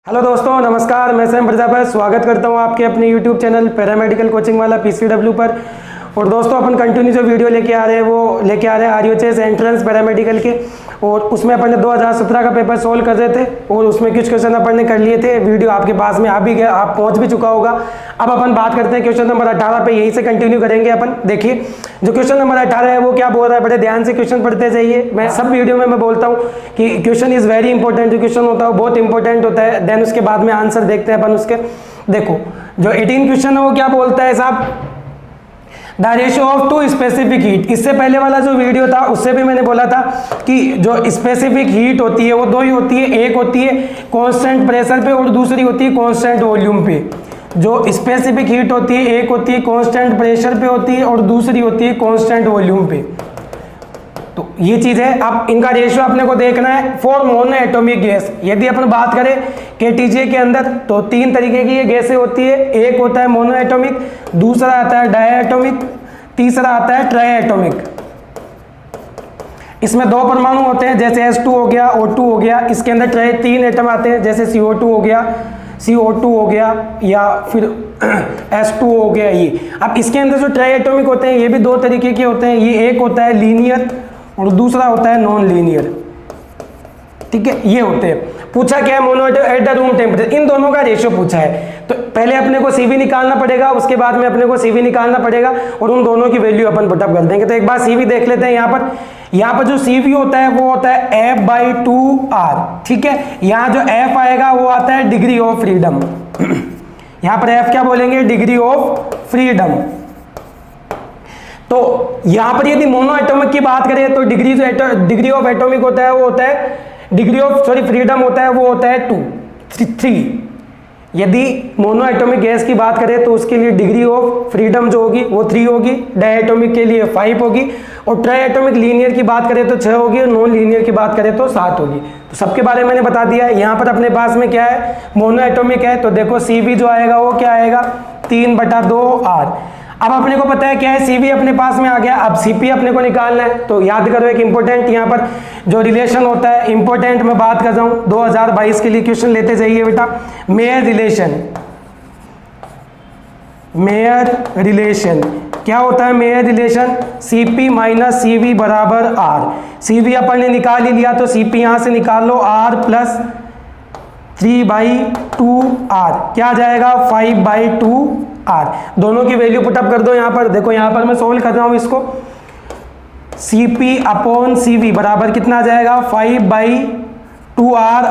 Hello दोस्तों, नमस्कार। मैं सैम प्रजापति स्वागत करता हूं आपके अपने यूट्यूब चैनल पैरामेडिकल कोचिंग वाला पीसीडब्ल्यू पर। और दोस्तों, अपन कंटिन्यू जो वीडियो लेके आ रहे हैं वो लेके आ रहे हैं आरयूएचएस एंट्रेंस पैरामेडिकल के। और उसमें अपन ने 2017 का पेपर सोल्व कर रहे थे और उसमें कुछ क्वेश्चन अपन ने कर लिए थे। वीडियो आपके पास में आ भी गया, आप पहुंच भी चुका होगा। अब अपन बात करते हैं क्वेश्चन नंबर 18 पे, यहीं से कंटिन्यू करेंगे अपन। देखिए, जो क्वेश्चन नंबर 18 है वो क्या बोल रहा है, बड़े ध्यान से क्वेश्चन पढ़ते जाइए। मैं सब वीडियो में मैं बोलता हूँ कि क्वेश्चन इज वेरी इंपॉर्टेंट। जो क्वेश्चन होता है वो बहुत इंपॉर्टेंट होता है। देन उसके बाद में आंसर देखते हैं अपन उसके। देखो, जो 18 क्वेश्चन है वो क्या बोलता है साहब, the ratio of two specific heat. इससे पहले वाला जो वीडियो था उससे भी मैंने बोला था कि जो स्पेसिफिक हीट होती है वो दो ही होती है, एक होती है कांस्टेंट प्रेशर पे और दूसरी होती है कांस्टेंट वॉल्यूम पे। जो स्पेसिफिक हीट होती है एक होती है कांस्टेंट प्रेशर पे होती है और दूसरी होती है कांस्टेंट वॉल्यूम पे। तो ये चीज है। अब इनका रेशियो अपने को देखना है फॉर मोनो एटॉमिक गैस। यदि अपन बात करें केटीजे के अंदर तो तीन तरीके की ये गैसें होती है। एक होता है मोनो एटॉमिक, दूसरा आता है डायएटॉमिक, तीसरा आता है ट्राइएटॉमिक। इसमें दो परमाणु होते हैं, जैसे H2 हो गया, O2 हो गया। इसके अंदर तीन एटम आते हैं, जैसे CO2 हो गया, CO2 हो गया, या फिर H2 हो गया। ये अब इसके अंदर जो ट्राइएटॉमिक होते हैं ये भी दो तरीके के होते हैं। ये एक होता है लीनियर और दूसरा होता है नॉन लीनियर। ठीक है, ये होते हैं। पूछा क्या है, mono at the room temperature, इन दोनों का रेशियो पूछा है। तो पहले अपने को CV निकालना पड़ेगा, उसके बाद में अपने को CV निकालना पड़ेगा और उन दोनों की वैल्यू अपन पुटअप कर देंगे। तो एक बार CV देख लेते हैं। यहाँ पर जो CV होता है वो होता है F/2R। ठीक है, यहाँ जो F आएगा वो आता है डिग्री ऑफ फ्रीडम। यहाँ पर F क्या बोलेंगे, डिग्री ऑफ फ्रीडम। तो यहां पर यदि मोनो एटॉमिक की बात करें तो डिग्री ऑफ एटॉमिक होता है वो होता है फ्रीडम होता है वो होता है 3। यदि मोनो एटॉमिक गैस की बात करें तो उसके लिए डिग्री ऑफ फ्रीडम जो होगी वो 3 होगी, डायएटॉमिक के लिए 5 होगी, और ट्राइएटॉमिक लीनियर की बात करें तो 6 होगी, और नॉन लीनियर की बात करें तो 7 होगी। तो सबके बारे में मैंने बता दिया है। यहाँ पर अपने पास में क्या है, मोनो एटॉमिक है, तो देखो CV जो आएगा वो क्या आएगा, 3/2R। अब अपने को पता है क्या है, CV अपने पास में आ गया। अब CP अपने को निकालना है। तो याद करो एक इंपॉर्टेंट यहाँ पर जो रिलेशन होता है, इंपॉर्टेंट मैं बात कर रहा हूँ 2022 के लिए क्वेश्चन लेते जाइए बेटा। मेयर रिलेशन क्या होता है, मेयर रिलेशन CP - CV बराबर R। CV अपन ने निकाल ही लिया तो CP यहाँ से निकाल लो, R + 3/2R क्या आ जाएगा, 5/2R। दोनों की वैल्यू पुटअप कर दो। यहाँ पर देखो, यहाँ पर मैं सोल्व कर रहा हूँ इसको। CP/CV बराबर कितना आ जाएगा, 5/2R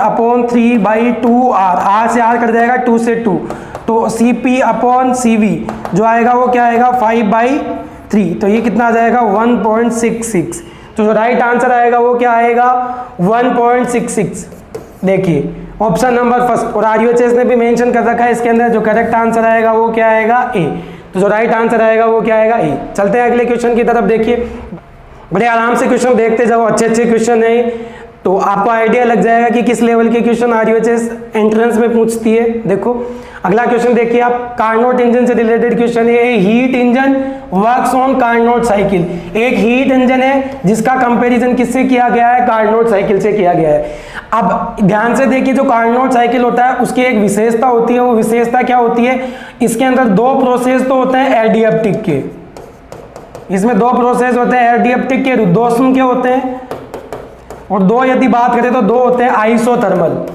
3/2R। R से R कट जाएगा, 2 से 2। तो CP/CV जो आएगा वो क्या आएगा, 5/3। तो ये कितना आ जाएगा, 1.66। तो जो राइट आंसर आएगा वो क्या आएगा, 1.66। देखिए ऑप्शन नंबर फर्स्ट। और आरयूएचएस ने भी मेंशन कर रखा है इसके अंदर, जो करेक्ट आंसर आएगा वो क्या आएगा, A। तो जो राइट आंसर आएगा वो क्या आएगा, A। चलते हैं अगले क्वेश्चन की तरफ। देखिए, बड़े आराम से क्वेश्चन देखते जाओ, अच्छे क्वेश्चन है, तो आपको आइडिया लग जाएगा कि किस लेवल के क्वेश्चन आरयूएचएस एंट्रेंस में पूछती है। देखो अगला क्वेश्चन देखिए आप, कार्नोट इंजन से रिलेटेड क्वेश्चन है। A heat engine works on Carnot cycle. एक हीट इंजन है जिसका कंपैरिजन किससे किया गया है, कार्नोट साइकिल से किया गया है। अब ध्यान से देखिए, जो कार्नोट साइकिल होता है उसकी एक विशेषता होती है। वो विशेषता क्या होती है, इसके अंदर दो प्रोसेस तो होते हैं एडिएप्टिक के। इसमें दो प्रोसेस होते हैं एडिएप्टिक के, रुद्धोष्म के होते हैं, और दो यदि बात करें तो दो होते हैं आइसोथर्मल।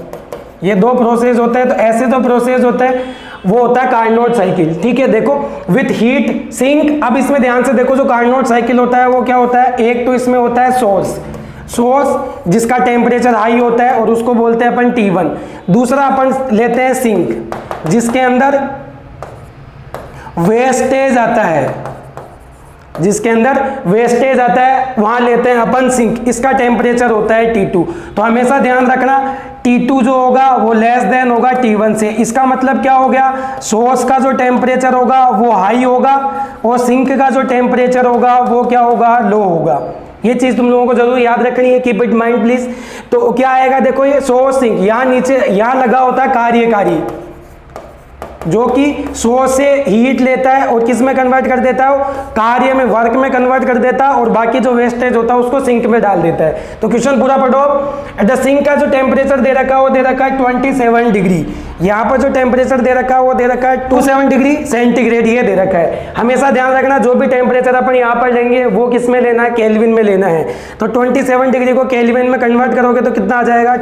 ये दो प्रोसेस होते हैं। तो ऐसे जो प्रोसेस होते हैं वो होता है कार्नोट साइकिल। ठीक है, देखो विथ हीट सिंक। अब इसमें ध्यान से देखो, जो कार्नोट साइकिल होता है वो क्या होता है, एक तो इसमें होता है सोर्स जिसका टेम्परेचर हाई होता है और उसको बोलते हैं अपन T1। दूसरा अपन लेते हैं सिंक जिसके अंदर वेस्टेज आता है, वहां लेते हैं अपन सिंक। इसका टेम्परेचर होता है T2। तो हमेशा ध्यान रखना, T2 जो होगा वो लेस देन होगा T1 से। इसका मतलब क्या हो गया, सोर्स का जो टेम्परेचर होगा वो हाई होगा और सिंक का जो टेम्परेचर होगा वो क्या होगा, लो होगा। ये चीज तुम लोगों को जरूर याद रखनी है, कीप इट माइंड प्लीज। तो क्या आएगा, देखो ये सोर्स सिंक, यहाँ नीचे यहाँ लगा होता है कार्यकारी, जो कि सोर्स से हीट लेता है और किस में कन्वर्ट कर देता है, कार्य में, वर्क में कन्वर्ट कर देता है, और बाकी जो वेस्टेज होता है उसको सिंक में डाल देता है। तो क्वेश्चन पूरा पढ़ो। एट द सिंक का जो टेम्परेचर दे रखा है वो दे रखा है 27 डिग्री। यहाँ पर जो टेम्परेचर दे रखा है वो दे रखा है 27 डिग्री सेंटीग्रेड, ये दे रखा है। हमेशा ध्यान रखना जो भी टेम्परेचर अपन यहाँ पर लेंगे वो किस में लेना है, केल्विन में लेना है। तो 27 डिग्री को केल्विन में कन्वर्ट करोगे तो कितना आ जाएगा,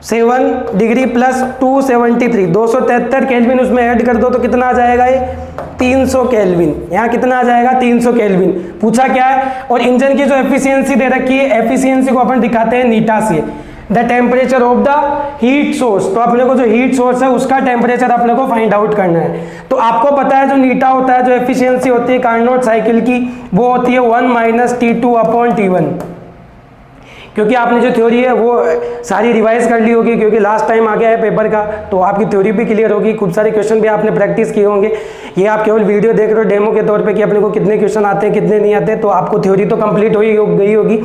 27 डिग्री प्लस 273, 273 केल्विन उसमें ऐड कर दो तो कितना आ जाएगा, ये 300 केल्विन। यहाँ कितना आ जाएगा, 300 केल्विन। पूछा क्या है, और इंजन की जो एफिशिएंसी दे रखी है, एफिशिएंसी को अपन दिखाते हैं नीटा से, the temperature of the heat source. तो अपने को जो हीट सोर्स है उसका टेम्परेचर अपने को फाइंड आउट करना है। तो आपको पता है जो नीटा होता है, जो एफिशिएंसी होती है कार्नोट साइकिल की, वो होती है 1 - T2/T1। क्योंकि आपने जो थ्योरी है वो सारी रिवाइज कर ली होगी, क्योंकि लास्ट टाइम आ गया है पेपर का, तो आपकी थ्योरी भी क्लियर होगी, खूब सारे क्वेश्चन भी आपने प्रैक्टिस किए होंगे। ये आप केवल वीडियो देख रहे हो डेमो के तौर पे कि अपने को कितने क्वेश्चन आते हैं कितने नहीं आते, तो आपको थ्योरी तो कंप्लीट हो गई होगी।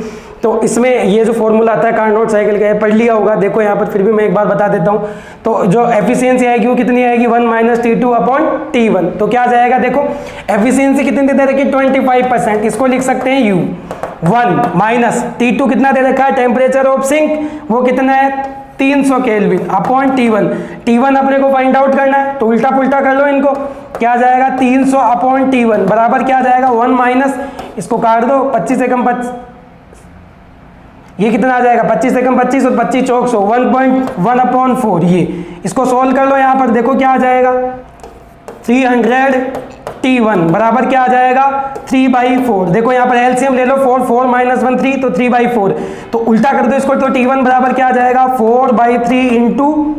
तो इसमें ये जो फॉर्मूला आता है कार्नोट साइकिल का, पढ़ लिया होगा। देखो यहाँ पर फिर भी मैं एक बार बता देता हूँ। तो जो एफिशिएंसी आएगी वो कितनी आएगी, 1 - T2/T1। तो क्या जाएगा, देखो एफिशिएंसी कितनी दे रखी, 25%। इसको लिख सकते हैं U। 1 - T2 कितना दे रखा है, टेम्परेचर ऑफ सिंक, वो कितना है 300 केल्विन/T1। T1 अपने को फाइंड आउट करना है, तो उल्टा पुल्टा कर लो इनको। क्या जाएगा, 300/T1 बराबर क्या जाएगा, 1 - इसको काट दो, 25 से कम 25, ये कितना आ जाएगा, 25 से कम 25 और 25 चौक 100, 1.1/4। ये इसको सोल्व कर लो। यहाँ पर देखो क्या आ जाएगा, 300T1 बराबर क्या आ जाएगा, 3/4। देखो यहाँ पर एलसीएम ले लो, 4 - 1 3, तो 3/4। तो उल्टा कर दो इसको, तो T1 बराबर क्या आ जाएगा, 4/3 इंटू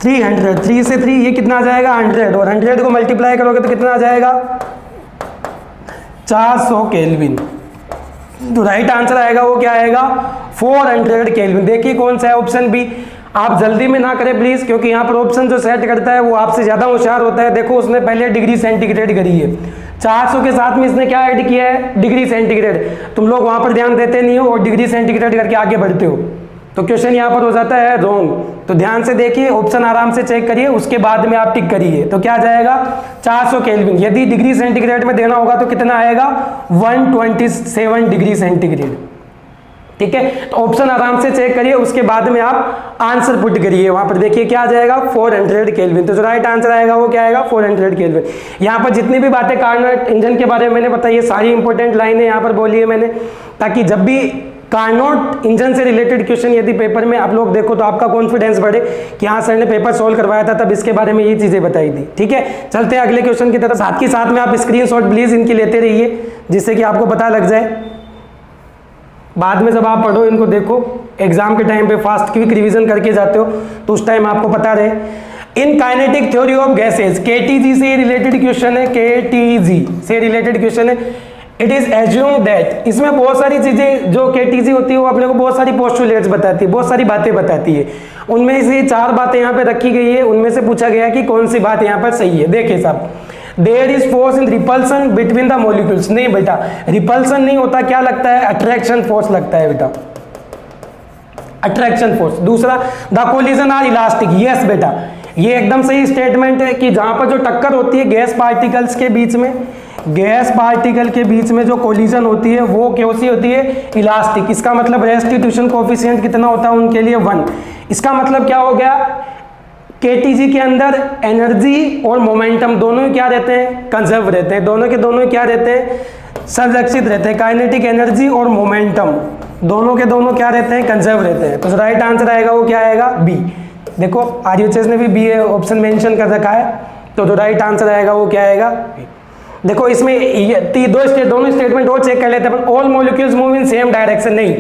300, 3 से 3 ये कितना आ जाएगा 100, और 100 को मल्टीप्लाई करोगे तो कितना आ जाएगा 400 केल्विन। तो राइट आंसर आएगा वो क्या आएगा, 400 केल्विन। देखिए कौन सा है, ऑप्शन बी। आप जल्दी में ना करें प्लीज, क्योंकि यहाँ पर ऑप्शन जो सेट करता है वो आपसे ज्यादा होशियार होता है। देखो उसने पहले डिग्री सेंटीग्रेड करी है, 400 के साथ में इसने क्या ऐड किया है, डिग्री सेंटीग्रेड। तुम लोग वहां पर ध्यान देते नहीं हो और डिग्री सेंटीग्रेड करके आगे बढ़ते हो, तो क्वेश्चन यहाँ पर हो जाता है रॉन्ग। तो ध्यान से देखिए, ऑप्शन आराम से चेक करिए, उसके बाद में आप टिक करिए। तो क्या जाएगा 400 केल्विन। यदि डिग्री सेंटीग्रेड में देना होगा तो कितना आएगा 127 डिग्री सेंटीग्रेड। ठीक है, तो ऑप्शन आराम से चेक करिए, उसके बाद में आप आंसर पुट करिए। वहां पर देखिए क्या आ जाएगा 400 केल्विन। तो जो राइट आंसर आएगा वो क्या आएगा 400 केल्विन। यहाँ पर जितनी भी बातें कार्नोट इंजन के बारे में मैंने बताई, ये सारी इंपॉर्टेंट लाइनें यहाँ पर बोली है मैंने, ताकि जब भी कार्नोट इंजन से रिलेटेड क्वेश्चन यदि पेपर में आप लोग देखो तो आपका कॉन्फिडेंस बढ़े कि हाँ सर ने पेपर सॉल्व करवाया था तब इसके बारे में ये चीजें बताई थी। ठीक है, चलते हैं अगले क्वेश्चन की तरफ। साथ के साथ में आप स्क्रीनशॉट प्लीज इनकी लेते रहिए, जिससे कि आपको पता लग जाए। बाद में जब आप पढ़ो इनको, देखो एग्जाम के टाइम पे फास्ट क्विक रिवीजन करके जाते हो तो उस टाइम आपको पता रहे। In kinetic theory of gases, KTG से रिलेटेड क्वेश्चन है, केटीजी से रिलेटेड क्वेश्चन है। इट इज एज्यूम दैट, इसमें बहुत सारी चीजें जो केटीजी होती है वो अपने को बहुत सारी पोस्टुलेट्स बताती है, बहुत सारी बातें बताती है। उनमें से 4 बातें यहाँ पे रखी गई है, उनमें से पूछा गया कि कौन सी बात यहाँ पर सही है। देखिए साहब, there is force in repulsion between the molecules. नहीं बेटा, रिपल्सन नहीं होता, क्या लगता है अट्रैक्शन फोर्स लगता है बेटा, अट्रैक्शन फोर्स। दूसरा, the collision are elastic. Yes बेटा, ये एकदम सही स्टेटमेंट है कि जहां पर जो टक्कर होती है गैस पार्टिकल्स के बीच में, गैस पार्टिकल के बीच में जो कोलिजन होती है वो कैसी होती है, इलास्टिक। इसका मतलब रेस्टिट्यूशन कोफिशिएंट कितना होता है उनके लिए 1। इसका मतलब क्या हो गया, केटीजी के अंदर एनर्जी और मोमेंटम दोनों ही क्या रहते हैं, कंजर्व रहते हैं। दोनों के दोनों क्या रहते हैं, संरक्षित रहते हैं। काइनेटिक एनर्जी और मोमेंटम दोनों के दोनों क्या रहते हैं, कंजर्व रहते हैं। तो राइट आंसर आएगा वो क्या आएगा, बी। देखो आरयूएचएस ने भी बी ऑप्शन मेंशन कर रखा है, तो जो राइट आंसर आएगा वो क्या आएगा, बी। देखो इसमें दोनों स्टेटमेंट और चेक कर लेते हैं। All molecules move in same direction, नहीं,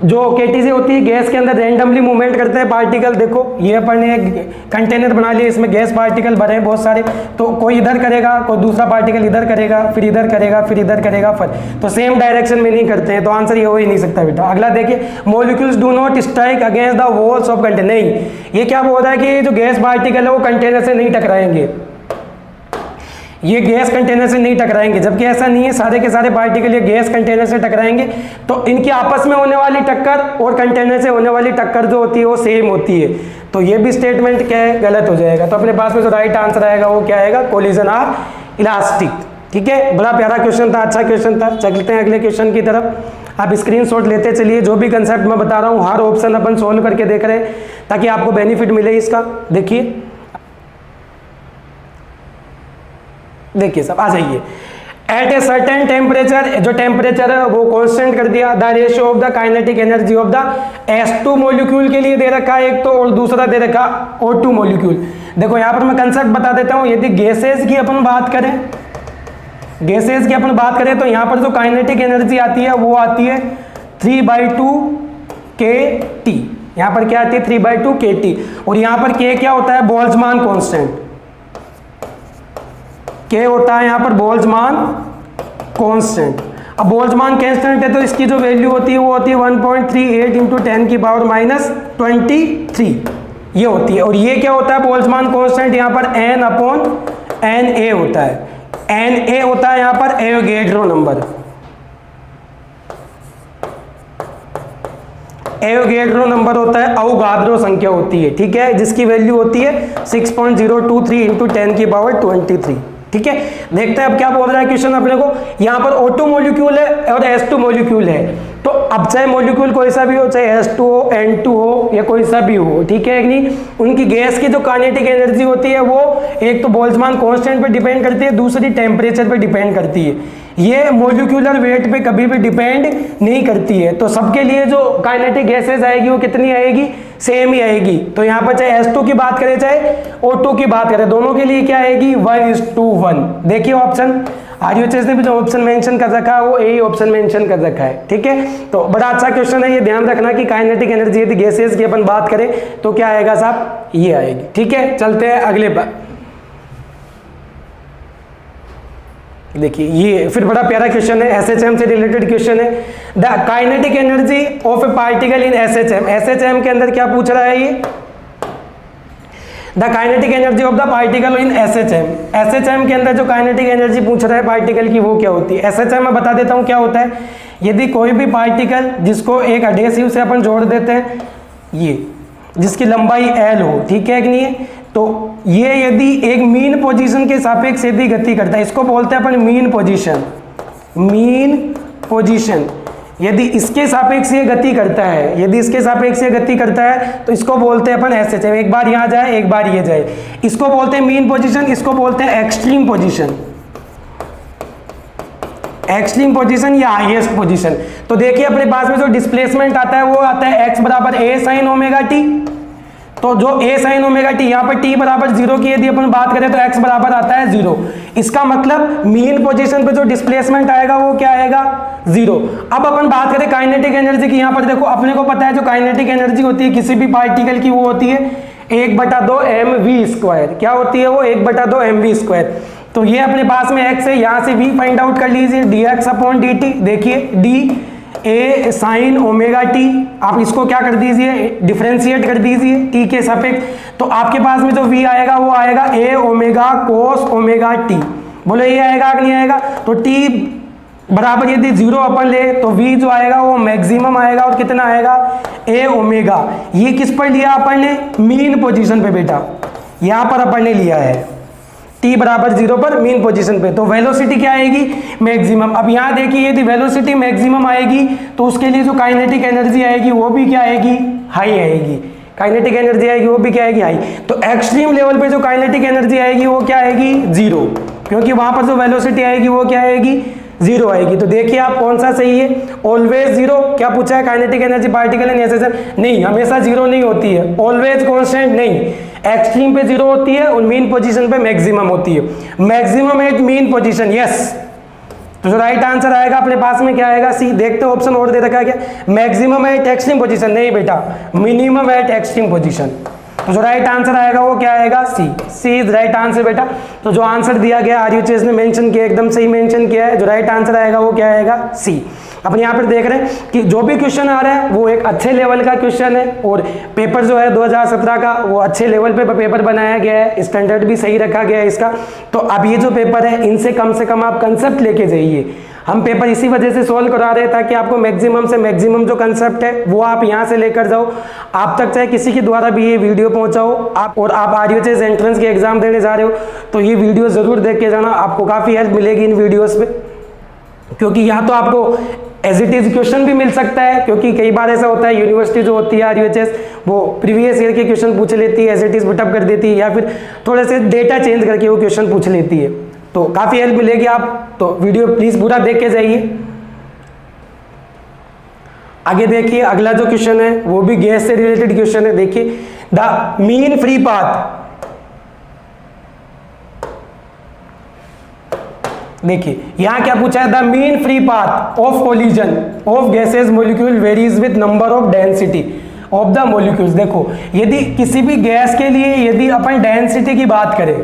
जो केटीजी होती है गैस के अंदर रैंडमली मूवमेंट करते हैं पार्टिकल। देखो ये अपन ने एक कंटेनर बना लिया, इसमें गैस पार्टिकल भरे हैं बहुत सारे, तो कोई इधर करेगा, कोई दूसरा पार्टिकल इधर करेगा, फिर इधर करेगा, फिर इधर करेगा, फिर तो सेम डायरेक्शन में नहीं करते हैं, तो आंसर ये हो ही नहीं सकता बेटा। अगला देखिए, molecules do not strike against the walls of container. नहीं, ये क्या बोल रहा है कि जो गैस पार्टिकल है वो कंटेनर से नहीं टकराएंगे, ये गैस कंटेनर से नहीं टकराएंगे, जबकि ऐसा नहीं है, सारे के सारे पार्टिकल ये गैस कंटेनर से टकराएंगे। तो इनकी आपस में होने वाली टक्कर और कंटेनर से होने वाली टक्कर जो होती है वो सेम होती है। तो ये भी स्टेटमेंट क्या है, गलत हो जाएगा। तो अपने पास में जो राइट आंसर आएगा वो क्या आएगा, कोलिजन ऑफ इलास्टिक। ठीक है, बड़ा प्यारा क्वेश्चन था, अच्छा क्वेश्चन था। चलते हैं अगले क्वेश्चन की तरफ। आप स्क्रीनशॉट लेते चलिए, जो भी कंसेप्ट मैं बता रहा हूँ हर ऑप्शन अपन सोल्व करके देख रहे हैं ताकि आपको बेनिफिट मिले इसका। देखिए सब, आ जाइए। एट ए सर्टेन टेम्परेचर, जो टेम्परेचर है वो कांस्टेंट कर दिया। The ratio of the kinetic energy of the S2 molecule के लिए दे रखा है एक तो, और दूसरा दे रखा O2 मॉलिक्यूल। देखो यहाँ पर मैं कंसेप्ट बता देता हूँ। यदि गैसेज की अपन बात करें, गैसेज की अपन बात करें तो यहाँ पर जो काइनेटिक एनर्जी आती है वो आती है 3/2 kT। यहाँ पर क्या आती है, 3/2 kT। और यहाँ पर K क्या होता है, बोल्ट्जमान कांस्टेंट। K होता है यहाँ पर बोल्ट्जमान कांस्टेंट। अब बोल्ट्जमान कांस्टेंट है तो इसकी जो वैल्यू होती है वो होती है 1.38 इंटू 10 की पावर -23 ये होती है। और ये क्या होता है बोल्ट्जमान कांस्टेंट, यहाँ पर N/Na होता है। Na होता है यहाँ पर एवोगैड्रो नंबर। एवोगैड्रो नंबर होता है, अवोगाद्रो संख्या होती है। ठीक है, जिसकी वैल्यू होती है 6.023 इंटू 10 की पावर 23। ठीक है, देखते हैं अब क्या बोल रहा है क्वेश्चन अपने को। यहाँ पर O2 मॉलिक्यूल है और S2 मॉलिक्यूल है। तो अब चाहे मॉलिक्यूल कोई सा भी हो, चाहे S2 हो, N2 हो या कोई सा भी हो, ठीक है कि नहीं, उनकी गैस की जो काइनेटिक एनर्जी होती है वो एक तो बोल्ट्जमान कांस्टेंट पे डिपेंड करती है, दूसरी टेम्परेचर पे डिपेंड करती है। ये मॉलिक्यूलर वेट पे कभी भी डिपेंड नहीं करती है। तो सबके लिए जो काइनेटिक गैसेज आएगी वो कितनी आएगी, सेम ही आएगी। तो यहाँ पर चाहे S2 की बात करें चाहे O2 की बात करें, दोनों के लिए क्या आएगी, 1:1। देखिए ऑप्शन RUHS ने भी जो ऑप्शन मेंशन कर रखा है वो यही ऑप्शन मेंशन कर रखा है। ठीक है, तो बड़ा अच्छा क्वेश्चन है, ये ध्यान रखना कि काइनेटिक एनर्जी यदि गैसेज की अपन बात करें तो क्या आएगा साहब, ये आएगी। ठीक है, चलते हैं अगले बार। देखिए ये फिर बड़ा प्यारा क्वेश्चन है, SHM से रिलेटेड क्वेश्चन है। The kinetic energy of A particle in SHM। SHM के अंदर क्या पूछ रहा है ये, the kinetic energy of the particle in SHM। SHM के अंदर जो काइनेटिक एनर्जी पूछ रहा है पार्टिकल की वो क्या होती है। SHM में बता देता हूँ क्या होता है। यदि कोई भी पार्टिकल जिसको एक एडहेसिव से अपन जोड़ देते हैं, ये जिसकी लंबाई L हो, ठीक है कि नहीं, तो ये यदि एक मीन पोजीशन के सापेक्ष यदि गति करता है, इसको बोलते हैं अपन मीन पोजीशन। मीन पोजीशन यदि इसके सापेक्ष ये गति करता है, यदि इसके सापेक्ष ये गति करता है तो इसको बोलते हैं अपन SHM। एक बार यहाँ जाए एक बार ये जाए, इसको बोलते हैं मीन पोजीशन, इसको बोलते हैं एक्सट्रीम पोजीशन। एक्सट्रीम पोजीशन या हाईएस्ट पोजीशन। तो देखिए अपने पास में जो डिस्प्लेसमेंट आता है वो आता है x बराबर a sin ओमेगा t। तो जो a sin ओमेगा t, यहाँ पर t बराबर 0 की यदि अपन बात करें तो x बराबर आता है 0। इसका मतलब मीन पोजीशन पे जो डिस्प्लेसमेंट आएगा वो क्या आएगा, 0। अब अपन बात करें काइनेटिक एनर्जी की, यहाँ पर देखो अपने को पता है जो काइनेटिक एनर्जी होती है किसी भी पार्टिकल की वो होती है 1/2 mv²। क्या होती है वो, 1/2 mv²। तो ये अपने पास में x है, यहाँ से v फाइंड आउट कर लीजिए, dx/dt। देखिए d a sin omega t, आप इसको क्या कर दीजिए, डिफरेंशिएट कर दीजिए t के सापेक्ष। तो आपके पास में जो v आएगा वो आएगा a omega cos omega t। बोलो ये आएगा कि नहीं आएगा। तो t बराबर यदि 0 अपन ले तो v जो आएगा वो मैक्सिमम आएगा और कितना आएगा, a ओमेगा। ये किस पर लिया अपन ने, मीन पोजीशन पे बेटा, यहाँ पर अपन ने लिया है t बराबर 0 पर मीन पोजीशन पे। तो वेलोसिटी क्या आएगी, मैक्सिमम। अब यहाँ देखिए यदि वेलोसिटी मैक्सिमम आएगी तो उसके लिए जो काइनेटिक एनर्जी आएगी वो भी क्या आएगी, हाई आएगी। काइनेटिक एनर्जी आएगी वो भी क्या आएगी, हाई। तो एक्सट्रीम लेवल पे जो काइनेटिक एनर्जी आएगी वो क्या आएगी, 0, क्योंकि वहां पर जो वेलोसिटी आएगी वो क्या आएगी, 0 आएगी। तो देखिए आप कौन सा सही है, ऑलवेज 0। क्या पूछा है, kinetic energy particle in SHM, नहीं, हमेशा 0 नहीं होती है। ऑलवेज कांस्टेंट नहीं, एक्सट्रीम पे 0 होती है और मीन पोजीशन पे मैक्सिमम होती है। Maximum at mean position, yes. तो जो राइट आंसर आएगा अपने पास में क्या आएगा, सी। देखते हो ऑप्शन और दे रखा है क्या, मैक्सिमम एट एक्सट्रीम पोजीशन, नहीं बेटा, मिनिमम एट एक्सट्रीम पोजीशन। तो जो राइट आंसर आएगा वो क्या आएगा, सी इज राइट आंसर बेटा। तो जो आंसर दिया गया RUHS ने मेंशन किया, एकदम सही मेंशन किया है। जो राइट आंसर आएगा वो क्या आएगा, सी। अपन यहाँ पर देख रहे हैं कि जो भी क्वेश्चन आ रहा है वो एक अच्छे लेवल का क्वेश्चन है, और पेपर जो है 2017 का वो अच्छे लेवल पे पेपर बनाया गया है, स्टैंडर्ड भी सही रखा गया है इसका। तो अब ये जो पेपर है इनसे कम से कम आप कंसेप्ट लेके जाइए। हम पेपर इसी वजह से सॉल्व करा रहे हैं ताकि आपको मैक्सिमम से मैक्सिमम जो कंसेप्ट है वो आप यहाँ से लेकर जाओ, आप तक चाहे किसी के द्वारा भी ये वीडियो पहुँचाओ। आप RUHS एंट्रेंस के एग्जाम देने जा रहे हो तो ये वीडियो ज़रूर देख के जाना, आपको काफ़ी हेल्प मिलेगी इन वीडियोज़ पे, क्योंकि यहाँ तो आपको एज इट इज क्वेश्चन भी मिल सकता है, क्योंकि कई बार ऐसा होता है यूनिवर्सिटी जो होती है RUHS वो प्रीवियस ईयर के क्वेश्चन पूछ लेती है, एज इट इज पुटअप कर देती है, या फिर थोड़े से डेटा चेंज करके वो क्वेश्चन पूछ लेती है, तो काफ़ी हेल्प मिलेगी। आप तो वीडियो प्लीज़ पूरा देख के जाइए। आगे देखिए अगला जो क्वेश्चन है वो भी गैस से रिलेटेड क्वेश्चन है। देखिए द मीन फ्री पाथ, देखिए यहां क्या पूछा है, the mean free path of collision of gases molecule varies with number of density of the molecules. देखो यदि किसी भी गैस के लिए यदि अपन डेंसिटी की बात करें,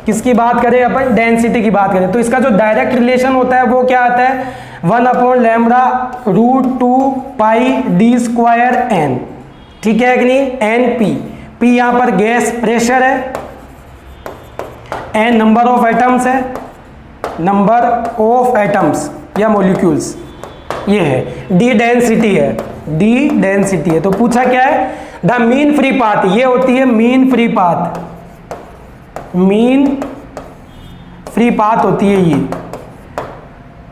किसकी बात करें अपन, डेंसिटी की बात करें, तो इसका जो डायरेक्ट रिलेशन होता है वो क्या आता है, 1/λ√2 पाई d स्क्वायर n, ठीक है कि नहीं, NP, P यहां पर गैस प्रेशर है, n नंबर ऑफ एटम्स है, नंबर ऑफ एटम्स या मॉलिक्यूल्स ये है, d डेंसिटी है, d डेंसिटी है। तो पूछा क्या है, द मीन फ्री पाथ, ये होती है mean free path, mean free path होती है ये,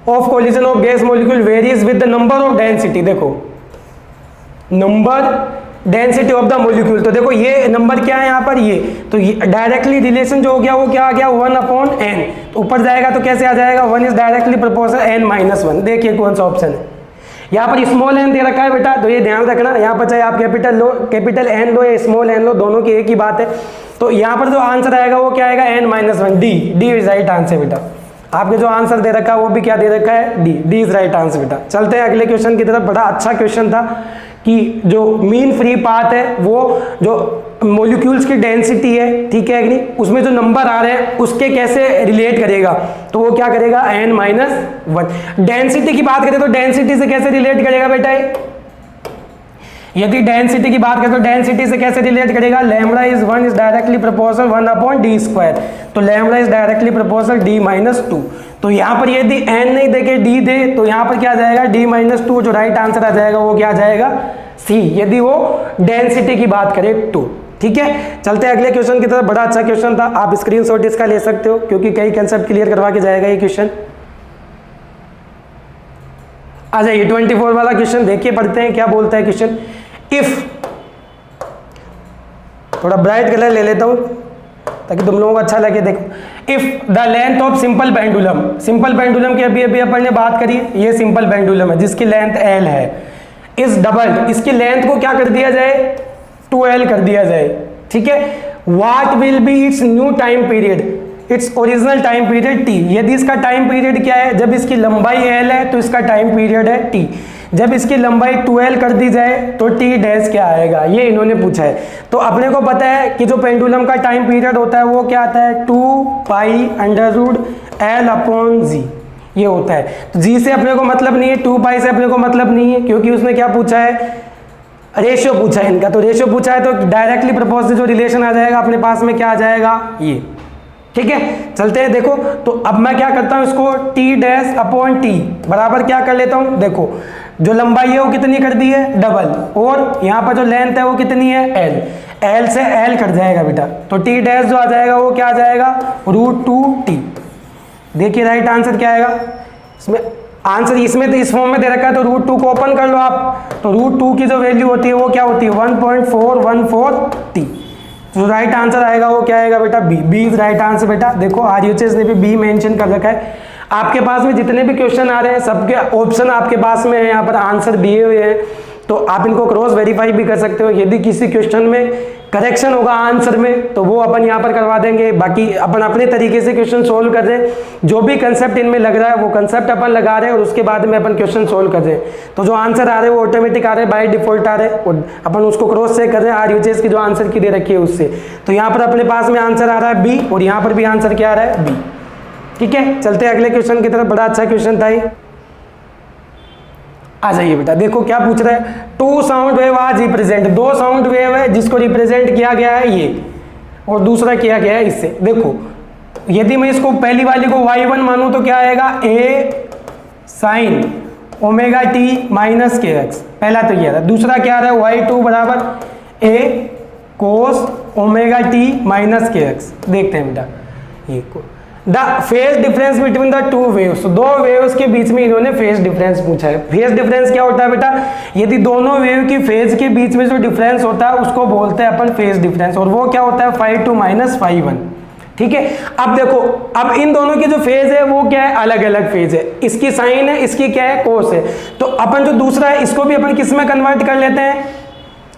of collision of gas molecule varies with the number of density. देखो number density of the molecule, तो देखो ये नंबर क्या है यहाँ पर, ये तो ये डायरेक्टली रिलेशन जो हो गया वो क्या आ गया, 1/n, तो ऊपर जाएगा तो कैसे आ जाएगा, 1 इज डायरेक्टली प्रोपोर्शनल n-1। देखिए कौन सा ऑप्शन है, यहाँ पर स्मॉल n दे रखा है बेटा, तो ये ध्यान रखना, यहाँ पर चाहे आप कैपिटल N लो या स्मॉल n लो, दोनों की एक ही बात है। तो यहाँ पर जो आंसर आएगा वो क्या आएगा, n-1, D is right answer बेटा। आपके जो आंसर दे रखा है वो भी क्या दे रखा है, डी इज राइट आंसर बेटा। चलते हैं अगले क्वेश्चन की तरफ। बड़ा अच्छा क्वेश्चन था कि जो मीन फ्री पाथ है वो जो मॉलिक्यूल्स की डेंसिटी है, ठीक है कि नहीं, उसमें जो नंबर आ रहे हैं उसके कैसे रिलेट करेगा, तो वो क्या करेगा, n-1। डेंसिटी की बात करें तो डेंसिटी से कैसे रिलेट करेगा बेटा, यदि डेंसिटी की बात करें तो डेंसिटी से कैसे रिलेट करेगा, λ is directly proportional 1/d square, तो λ इज डायरेक्टली प्रोपोर्शनल d-2। तो यहाँ पर यदि n नहीं दे के d दे तो यहाँ पर क्या आ जाएगा, d-2, जो राइट आंसर आ जाएगा वो क्या आ जाएगा, C, यदि वो डेंसिटी की बात करें तो। ठीक है, चलते हैं अगले क्वेश्चन की तरफ। बड़ा अच्छा क्वेश्चन था, आप स्क्रीनशॉट इसका ले सकते हो क्योंकि कई कंसेप्ट क्लियर करवा के जाएगा ये क्वेश्चन। आ जाइए 24 वाला क्वेश्चन देखिए, पढ़ते हैं क्या बोलता है क्वेश्चन। इफ, थोड़ा ब्राइट कलर ले लेता हूं ताकि तुम लोगों को अच्छा लगे। देखो, if the length of simple pendulum, simple pendulum की अभी अपन ने बात करी, ये सिंपल पेंडुलम है जिसकी लेंथ L है, इस डबल, इसकी लेंथ को क्या कर दिया जाए, 2L कर दिया जाए। ठीक है, what will be it's new time period, its original time period T। यदि इसका टाइम पीरियड क्या है, जब इसकी लंबाई L है तो इसका टाइम पीरियड है T। जब इसकी लंबाई 2L कर दी जाए तो T डैश क्या आएगा, ये इन्होंने पूछा है। तो अपने को पता है कि जो पेंडुलम का टाइम पीरियड होता है वो क्या आता है, 2π√L/G, ये होता है। तो G से अपने को मतलब नहीं है, 2π से अपने को मतलब नहीं है, क्योंकि उसने क्या पूछा है, रेशियो पूछा है इनका। तो रेशियो पूछा है तो डायरेक्टली प्रोपोर्शनल जो रिलेशन आ जाएगा अपने पास में क्या आ जाएगा, ये। ठीक है, चलते हैं। देखो, तो अब मैं क्या करता हूं, इसको T'/T बराबर क्या कर लेता हूं, देखो जो लंबाई है वो कितनी कर दी है, डबल, और यहाँ पर जो लेंथ है वो कितनी है, L से L कट जाएगा बेटा। तो T डैश जो आ जाएगा वो क्या आ जाएगा, √2T। देखिए राइट आंसर क्या आएगा, इसमें आंसर इसमें तो इस फॉर्म में दे रखा है तो √2 को ओपन कर लो आप, तो √2 की जो वैल्यू होती है वो क्या होती है, 1.414T। जो राइट आंसर आएगा वो क्या आएगा बेटा, बी इज राइट आंसर बेटा। देखो RUHS ने भी बी मेंशन कर रखा है। आपके पास में जितने भी क्वेश्चन आ रहे हैं सबके ऑप्शन आपके पास में है, यहाँ पर आंसर दिए हुए हैं, तो आप इनको क्रॉस वेरीफाई भी कर सकते हो। यदि किसी क्वेश्चन में करेक्शन होगा आंसर में तो वो अपन यहाँ पर करवा देंगे, बाकी अपन अपने तरीके से क्वेश्चन सोल्व कर रहे हैं। जो भी कंसेप्ट इनमें लग रहा है वो कंसेप्ट अपन लगा रहे हैं और उसके बाद में अपन क्वेश्चन सोल्व कर रहे हैं। तो जो आंसर आ रहे हैं वो ऑटोमेटिक आ रहे हैं, बाय डिफॉल्ट आ रहे हैं, और अपन उसको क्रॉस चेक कर रहे हैं RUHS की जो आंसर की दे रखी है उससे। तो यहाँ पर अपने पास में आंसर आ रहा है बी, और यहाँ पर भी आंसर क्या आ रहा है, बी। ठीक है, चलते हैं अगले क्वेश्चन की तरफ। बड़ा अच्छा क्वेश्चन था ये, आ जाइए बेटा। देखो क्या पूछ रहा है, 2 sound wave are represent, 2 sound wave है जिसको रिप्रेजेंट किया गया है ये, और दूसरा किया गया है इससे। देखो यदि मैं इसको पहली वाली को y1 मानूं तो क्या आएगा, साइन ओमेगा टी माइनस के एक्स, पहला तो ये रहा। दूसरा क्या रहा है, y2 बराबर ए कोस ओमेगा टी माइनस के एक्स। देखते हैं बेटा ये the phase difference between the two waves, दो वेव्स के बीच में इन्होंने फेज डिफरेंस पूछा है। फेज डिफरेंस क्या होता है बेटा, यदि दोनों वेव की फेज के बीच में जो डिफरेंस होता है उसको बोलते हैं अपन फेज डिफरेंस, और वो क्या होता है φ2 माइनस φ1। ठीक है, अब देखो, अब इन दोनों की जो फेज है वो क्या है, अलग अलग फेज है। इसकी साइन है, इसकी क्या है, कोस है। तो अपन जो दूसरा है इसको भी अपन किस में कन्वर्ट कर लेते हैं,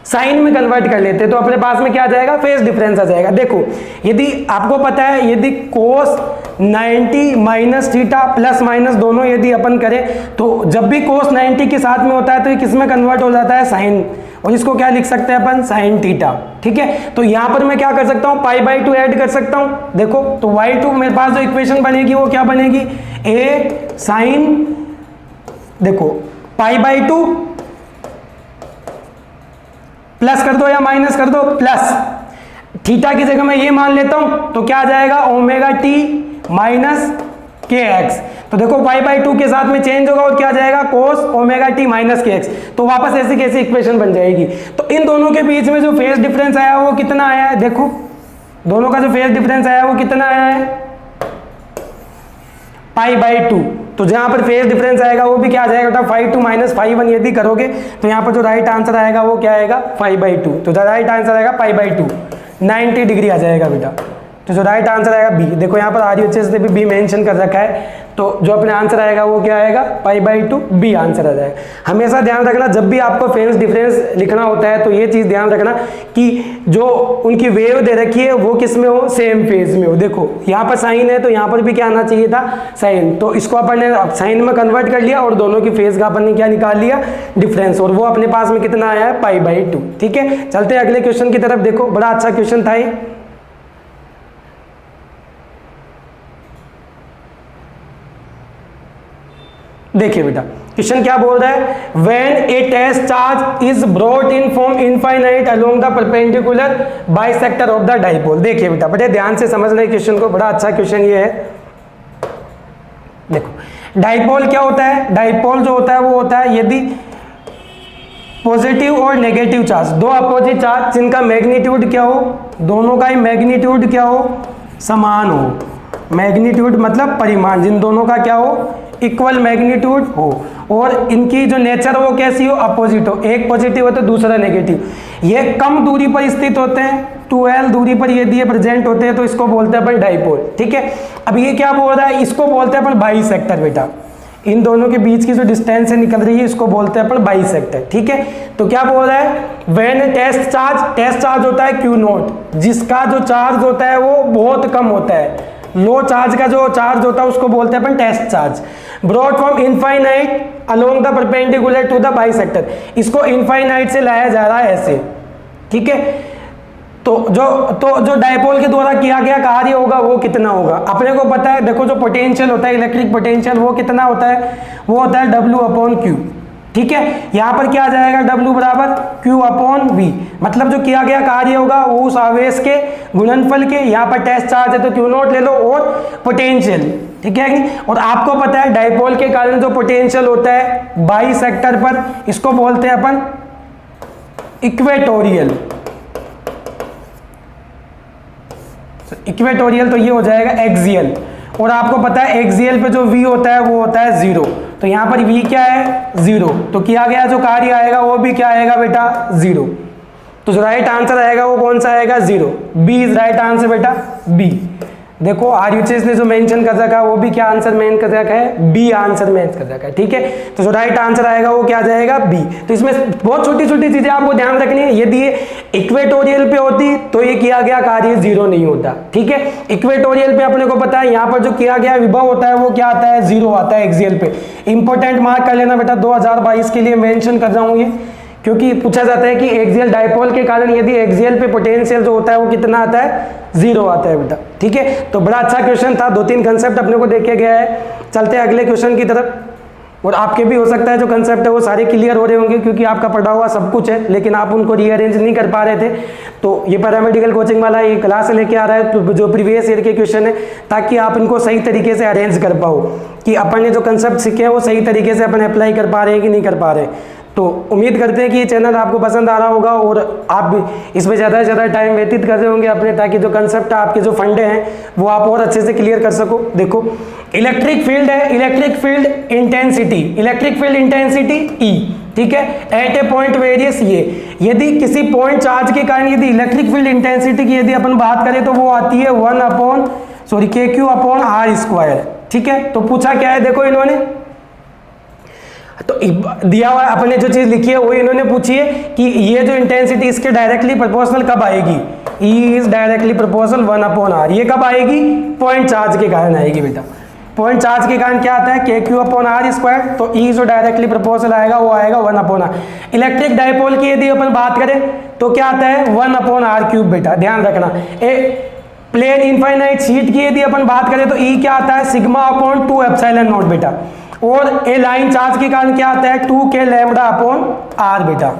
साइन में कन्वर्ट कर लेते हैं। तो अपने पास में क्या आ जाएगा, फेज डिफरेंस आ जाएगा। देखो यदि आपको पता है, यदि कोस 90 माइनस थीटा प्लस माइनस दोनों यदि अपन करें, तो जब भी कोस 90 के साथ में होता है तो ये किस में कन्वर्ट हो जाता है, साइन, और इसको क्या लिख सकते हैं अपन, साइन थीटा। ठीक है, तो यहां पर मैं क्या कर सकता हूं, π/2 ऐड कर सकता हूं। देखो तो y2 मेरे पास जो इक्वेशन बनेगी वो क्या बनेगी, a साइन, देखो π/2 प्लस कर दो या माइनस कर दो, प्लस थीटा की जगह मैं ये मान लेता हूं तो क्या आ जाएगा, ओमेगा टी माइनस के एक्स। तो देखो π/2 के साथ में चेंज होगा और क्या आ जाएगा, कोस ओमेगा टी माइनस के एक्स। तो वापस ऐसी कैसी इक्वेशन बन जाएगी। तो इन दोनों के बीच में जो फेज डिफरेंस आया वो कितना आया है, देखो दोनों का जो फेज डिफरेंस आया वो कितना आया है, π/2। तो जहां पर फेज डिफरेंस आएगा वो भी क्या आ जाएगा बेटा, φ2 माइनस φ1 यदि करोगे तो यहाँ पर जो राइट आंसर आएगा वो क्या आएगा, π/2। तो राइट आंसर आएगा π/2, 90 डिग्री आ जाएगा बेटा। तो जो राइट आंसर आएगा बी, देखो यहाँ पर RHS ने भी मेंशन कर रखा है, तो जो अपने आंसर आएगा वो क्या आएगा, π/2 बी आंसर आ जाएगा। हमेशा ध्यान रखना जब भी आपको फेज डिफरेंस लिखना होता है तो ये चीज़ ध्यान रखना कि जो उनकी वेव दे रखी है वो किस में हो, सेम फेज में हो। देखो यहाँ पर साइन है तो यहाँ पर भी क्या आना चाहिए था, साइन। तो इसको अपन ने साइन में कन्वर्ट कर लिया और दोनों की फेज का अपन ने क्या निकाल लिया, डिफरेंस, और वो अपने पास में कितना आया है, π/2। ठीक है, चलते हैं अगले क्वेश्चन की तरफ। देखो बड़ा अच्छा क्वेश्चन था ये। देखिए बेटा क्वेश्चन क्या बोल रहा है, when a test charge is brought in from infinite along the perpendicular bisector of the dipole. देखिए बेटा बड़े ध्यान से समझना है क्वेश्चन को, बड़ा अच्छा क्वेश्चन ये है। देखो डाइपोल क्या होता है, डाइपोल जो होता है वो होता है यदि पॉजिटिव और नेगेटिव चार्ज, दो अपोजिट चार्ज जिनका मैग्नीट्यूड क्या हो, दोनों का ही मैग्नीट्यूड क्या हो, समान हो। मैग्नीट्यूड मतलब परिमाण, जिन दोनों का क्या हो, इक्वल मैग्नीट्यूड हो, और इनकी जो नेचर हो वो कैसी हो, अपोजिट हो। एक पॉजिटिव हो तो दूसरा नेगेटिव। ये कम दूरी पर स्थित होते हैं, 2l दूरी पर यदि ये प्रेजेंट होते हैं तो इसको बोलते हैं अपन डाइपोल। ठीक है, अब ये क्या बोल रहा है, इसको बोलते हैं अपन बाइसेक्टर बेटा। इन दोनों के बीच की जो डिस्टेंस है निकल रही है इसको बोलते हैं अपन बाइसेक्टर। ठीक है, तो क्या बोल रहा है, व्हेन टेस्ट चार्ज होता है Q0, जिसका जो चार्ज होता है वो बहुत कम होता है, लो चार्ज का जो चार्ज होता है उसको बोलते हैं अपन test charge. Brought from infinite along the perpendicular to the bisector, इसको इनफाइनाइट से लाया जा रहा है ऐसे। ठीक है, तो जो डाइपोल के द्वारा किया गया कार्य होगा वो कितना होगा, अपने को पता है। देखो जो पोटेंशियल होता है, इलेक्ट्रिक पोटेंशियल, वो कितना होता है, वो होता है W/Q। ठीक है, यहाँ पर क्या आ जाएगा, W बराबर Q/V, मतलब जो किया गया कार्य होगा वो उस आवेश के गुणनफल के, यहाँ पर टेस्ट चार्ज है तो Q0 ले लो, और पोटेंशियल। ठीक है, और आपको पता है डाइपोल के कारण जो पोटेंशियल होता है बाइसेक्टर पर, इसको बोलते हैं अपन इक्वेटोरियल। इक्वेटोरियल तो ये हो जाएगा एक्सियल, और आपको पता है एक्सियल पे जो V होता है वो होता है 0, तो यहाँ पर V क्या है, 0। तो किया गया जो कार्य आएगा वो भी क्या आएगा बेटा, 0। तो जो राइट आंसर आएगा वो कौन सा आएगा, 0। बी इज राइट आंसर बेटा, बी। देखो RHS ने जो मेंशन कर रखा है वो भी क्या आंसर मेंशन कर रखा है, बी आंसर मेंशन कर रखा है। ठीक है, तो जो राइट आंसर आएगा वो क्या जाएगा, बी। तो इसमें बहुत छोटी छोटी चीजें आपको ध्यान रखनी है। यदि ये इक्वेटोरियल पे होती तो ये किया गया कार्य 0 नहीं होता। ठीक है, इक्वेटोरियल पे अपने को पता है यहाँ पर जो किया गया विभव होता है वो क्या आता है, 0 आता है एक्सियल पे। इंपॉर्टेंट मार्क कर लेना बेटा, 2022 के लिए मेंशन कर रहा हूँ ये, क्योंकि पूछा जाता है कि एक्सियल डाइपोल के कारण यदि एक्सियल पे पोटेंशियल जो होता है वो कितना आता है, 0 आता है बेटा। ठीक है, तो बड़ा अच्छा क्वेश्चन था, 2-3 कंसेप्ट अपने को देखे गया है। चलते हैं अगले क्वेश्चन की तरफ। और आपके भी हो सकता है जो कंसेप्ट है वो सारे क्लियर हो रहे होंगे क्योंकि आपका पढ़ा हुआ सब कुछ है, लेकिन आप उनको रीअरेंज नहीं कर पा रहे थे। तो ये पैरामेडिकल कोचिंग वाला ये क्लास लेके आ रहा है जो प्रीवियस ईयर के क्वेश्चन है, ताकि आप इनको सही तरीके से अरेंज कर पाओ कि अपन ने जो कंसेप्ट सीखे हैं वो सही तरीके से अपन अप्लाई कर पा रहे हैं कि नहीं कर पा रहे। तो उम्मीद करते हैं कि ये चैनल आपको पसंद आ रहा होगा और आप भी इसमें ज़्यादा से ज़्यादा टाइम व्यतीत कर रहे होंगे अपने, ताकि जो कंसेप्ट है आपके जो फंडे हैं वो आप और अच्छे से क्लियर कर सको। देखो इलेक्ट्रिक फील्ड है, electric field intensity, electric field intensity E, ठीक है, एट ए पॉइंट वेरियस ये, यदि किसी पॉइंट चार्ज के कारण यदि इलेक्ट्रिक फील्ड इंटेंसिटी की यदि अपन बात करें तो वो आती है KQ/R²। ठीक है, तो पूछा क्या है देखो इन्होंने, तो दिया हुआ अपने जो चीज लिखी है वो इन्होंने पूछी है कि ये जो इंटेंसिटी इसके डायरेक्टली प्रोपोर्शनल कब आएगी, E is directly proportional 1/R। ये कब आएगी, पॉइंट चार्ज के कारण आएगी बेटा। पॉइंट चार्ज के कारण क्या आता है KQ/R², तो E जो डायरेक्टली प्रोपोर्शनल आएगा वो आएगा 1/R। इलेक्ट्रिक डायपोल की यदि अपन बात करें तो क्या आता है 1/R³ बेटा, ध्यान रखना। प्लेन इनफाइनाइट शीट की यदि अपन बात करें तो E क्या आता है σ/2ε0 बेटा, और ए लाइन चार्ज के कारण क्या आता है 2K/λ/R बेटा।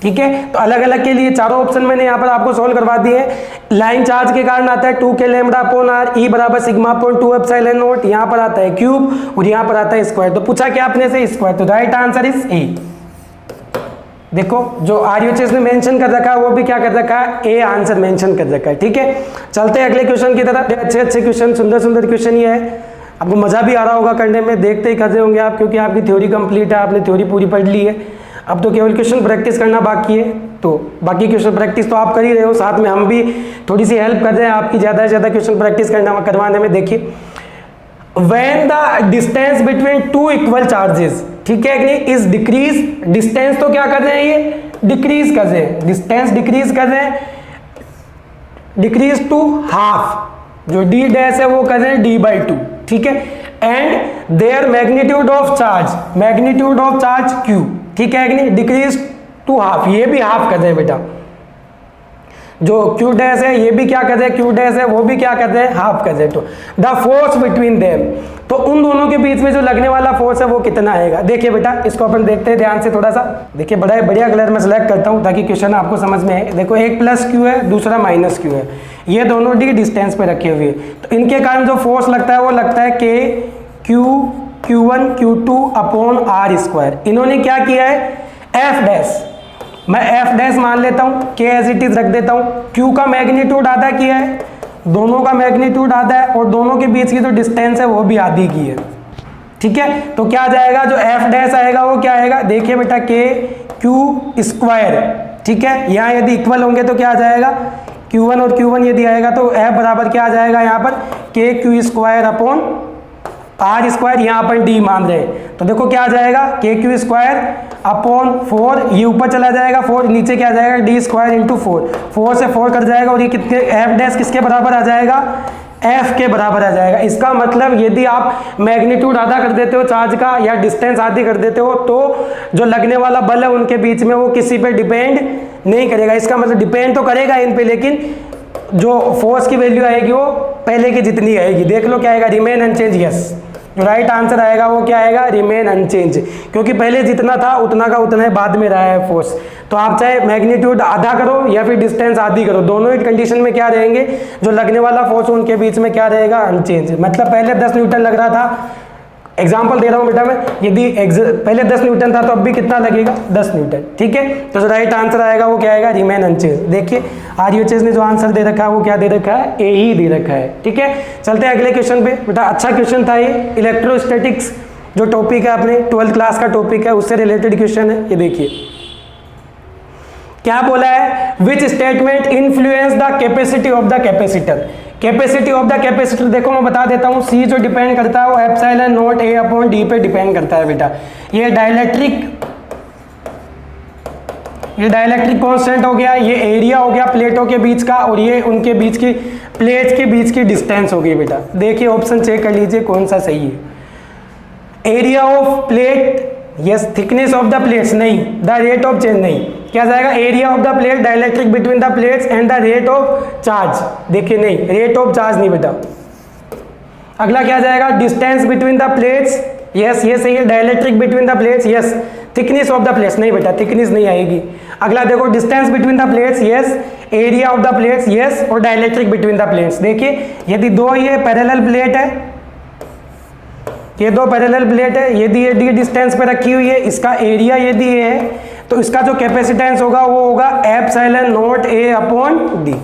ठीक है, तो अलग अलग के लिए चारों ऑप्शन मैंने यहाँ पर आपको सोल्व करवा दिए हैं। लाइन चार्ज के कारण आता है 2K/λ/R, E बराबर σ/2ε0, यहाँ पर आता है क्यूब और यहाँ पर आता है स्क्वायर। तो पूछा क्या अपने से स्क्वायर, तो राइट आंसर इज ए। देखो जो RHS ने मेंशन कर रखा है वो भी क्या कर रखा है, ए आंसर मेंशन कर रखा है। ठीक है, चलते हैं अगले क्वेश्चन की तरफ। अच्छे अच्छे क्वेश्चन, सुंदर सुंदर क्वेश्चन ये है, आपको मजा भी आ रहा होगा करने में, देखते ही कर रहे होंगे आप, क्योंकि आपकी थ्योरी कंप्लीट है, आपने थ्योरी पूरी पढ़ ली है। अब तो केवल क्वेश्चन प्रैक्टिस करना बाकी है, तो बाकी क्वेश्चन प्रैक्टिस तो आप कर ही रहे हो, साथ में हम भी थोड़ी सी हेल्प कर रहे हैं आपकी ज़्यादा से ज़्यादा क्वेश्चन प्रैक्टिस करवाने में। देखिए when the distance between two equal charges, ठीक है कि नहीं, इज डिक्रीज, डिस्टेंस तो क्या कर रहे हैं ये डिक्रीज कर रहे हैं, डिस्टेंस डिक्रीज कर रहे हैं, डिक्रीज टू हाफ, जो D डैश है वो कर रहे हैं D/2। ठीक है, and there magnitude of charge Q, ठीक है कि नहीं, डिक्रीज टू हाफ, ये भी हाफ कर रहे हैं बेटा। जो Q डैश है ये भी क्या कर रहे हैं, Q डैश है वो भी क्या कर रहे हैं, हाफ कर रहे हैं। तो द फोर्स बिटवीन देम, तो उन दोनों के बीच में जो लगने वाला फोर्स है वो कितना आएगा। देखिए बेटा इसको अपन देखते हैं ध्यान से थोड़ा सा। देखिए बड़ा बढ़िया कलर में सेलेक्ट करता हूँ ताकि क्वेश्चन आपको समझ में आए। देखो एक +Q है, दूसरा -Q है, ये दोनों D डिस्टेंस पे रखे हुए, तो इनके कारण जो फोर्स लगता है वो लगता है KQ/Q1/Q2/R²। इन्होंने क्या किया है F डैश, मैं F डैश मान लेता हूँ, K एज इट इज रख देता हूँ। Q का मैग्नीट्यूड आधा किया है, दोनों का मैग्नीट्यूड आधा है, और दोनों के बीच की जो डिस्टेंस है वो भी आधी की है। ठीक है, तो क्या जाएगा, जो F डैश आएगा वो क्या आएगा, देखिए बेटा KQ²। ठीक है, यहाँ यदि इक्वल होंगे तो क्या आ जाएगा, Q1 और Q1 यदि आएगा तो F बराबर क्या आ जाएगा यहाँ पर KQ²/R², यहाँ पर D मान रहे हैं, तो देखो क्या आ जाएगा KQ²/4, ये ऊपर चला जाएगा 4, नीचे क्या आ जाएगा D² × 4, 4 से 4 कट जाएगा, और ये कितने F डैश किसके बराबर आ जाएगा, F के बराबर आ जाएगा। इसका मतलब यदि आप मैग्नीट्यूड आधा कर देते हो चार्ज का या डिस्टेंस आधी कर देते हो तो जो लगने वाला बल है उनके बीच में वो किसी पे डिपेंड नहीं करेगा। इसका मतलब डिपेंड तो करेगा इन पे, लेकिन जो फोर्स की वैल्यू आएगी वो पहले की जितनी आएगी। देख लो क्या आएगा, रिमेन अनचेंज। यस, जो राइट आंसर आएगा वो क्या आएगा, रिमेन अनचेंज, क्योंकि पहले जितना था उतना का उतना ही बाद में रहा है फोर्स। तो आप चाहे मैग्नीट्यूड आधा करो या फिर डिस्टेंस आधी करो, दोनों ही कंडीशन में क्या रहेंगे, जो लगने वाला फोर्स उनके बीच में क्या रहेगा, अनचेंज। मतलब पहले 10 न्यूटन लग रहा था, एग्जाम्पल दे रहा हूँ बेटा मैं, यदि पहले 10 न्यूटन था तो अब भी कितना लगेगा, 10 न्यूटन। ठीक है, तो जो राइट आंसर आएगा वो क्या आएगा, रिमेन अनचेंज। देखिए RHS ने जो आंसर दे रखा है वो क्या दे रखा है, ए ही दे रखा है। ठीक है, चलते हैं अगले क्वेश्चन पे। बेटा अच्छा क्वेश्चन था ये, इलेक्ट्रोस्टैटिक्स जो टॉपिक है अपने 12th क्लास का टॉपिक है उससे रिलेटेड क्वेश्चन है। ये देखिए क्या बोला है, which statement influence the capacity of the capacitor. Capacity of the capacitor देखो मैं बता देता हूँ, C जो डिपेंड करता है वो ε0 A/D पे डिपेंड करता है बेटा। ये डाइलेक्ट्रिक कांस्टेंट हो गया, ये एरिया हो गया प्लेटों के बीच का, और ये उनके बीच की प्लेट्स के बीच की डिस्टेंस हो गई बेटा। देखिए ऑप्शन चेक कर लीजिए कौन सा सही है। Area of plate, yes, thickness of the plates नहीं, द रेट ऑफ चेंज नहीं, क्या जाएगा, area of the plate, dielectric between the plates and the rate of charge. देखिए नहीं, रेट ऑफ चार्ज नहीं बेटा। अगला क्या जाएगा, distance between the plates yes ये सही है। Dielectric between the plates, yes. Thickness of the plates, नहीं बेटा थिकनेस नहीं आएगी। अगला देखो distance between the plates, yes. Area of the plates, yes. और डाइलेक्ट्रिक बिटवीन द प्लेट्स, देखिए यदि दो ये पैरेलल प्लेट है, ये दो पैरेलल प्लेट है, यदि ये डिस्टेंस पे रखी हुई है, इसका एरिया यदि ये है तो इसका जो कैपेसिटेंस होगा वो होगा epsilon not a upon D.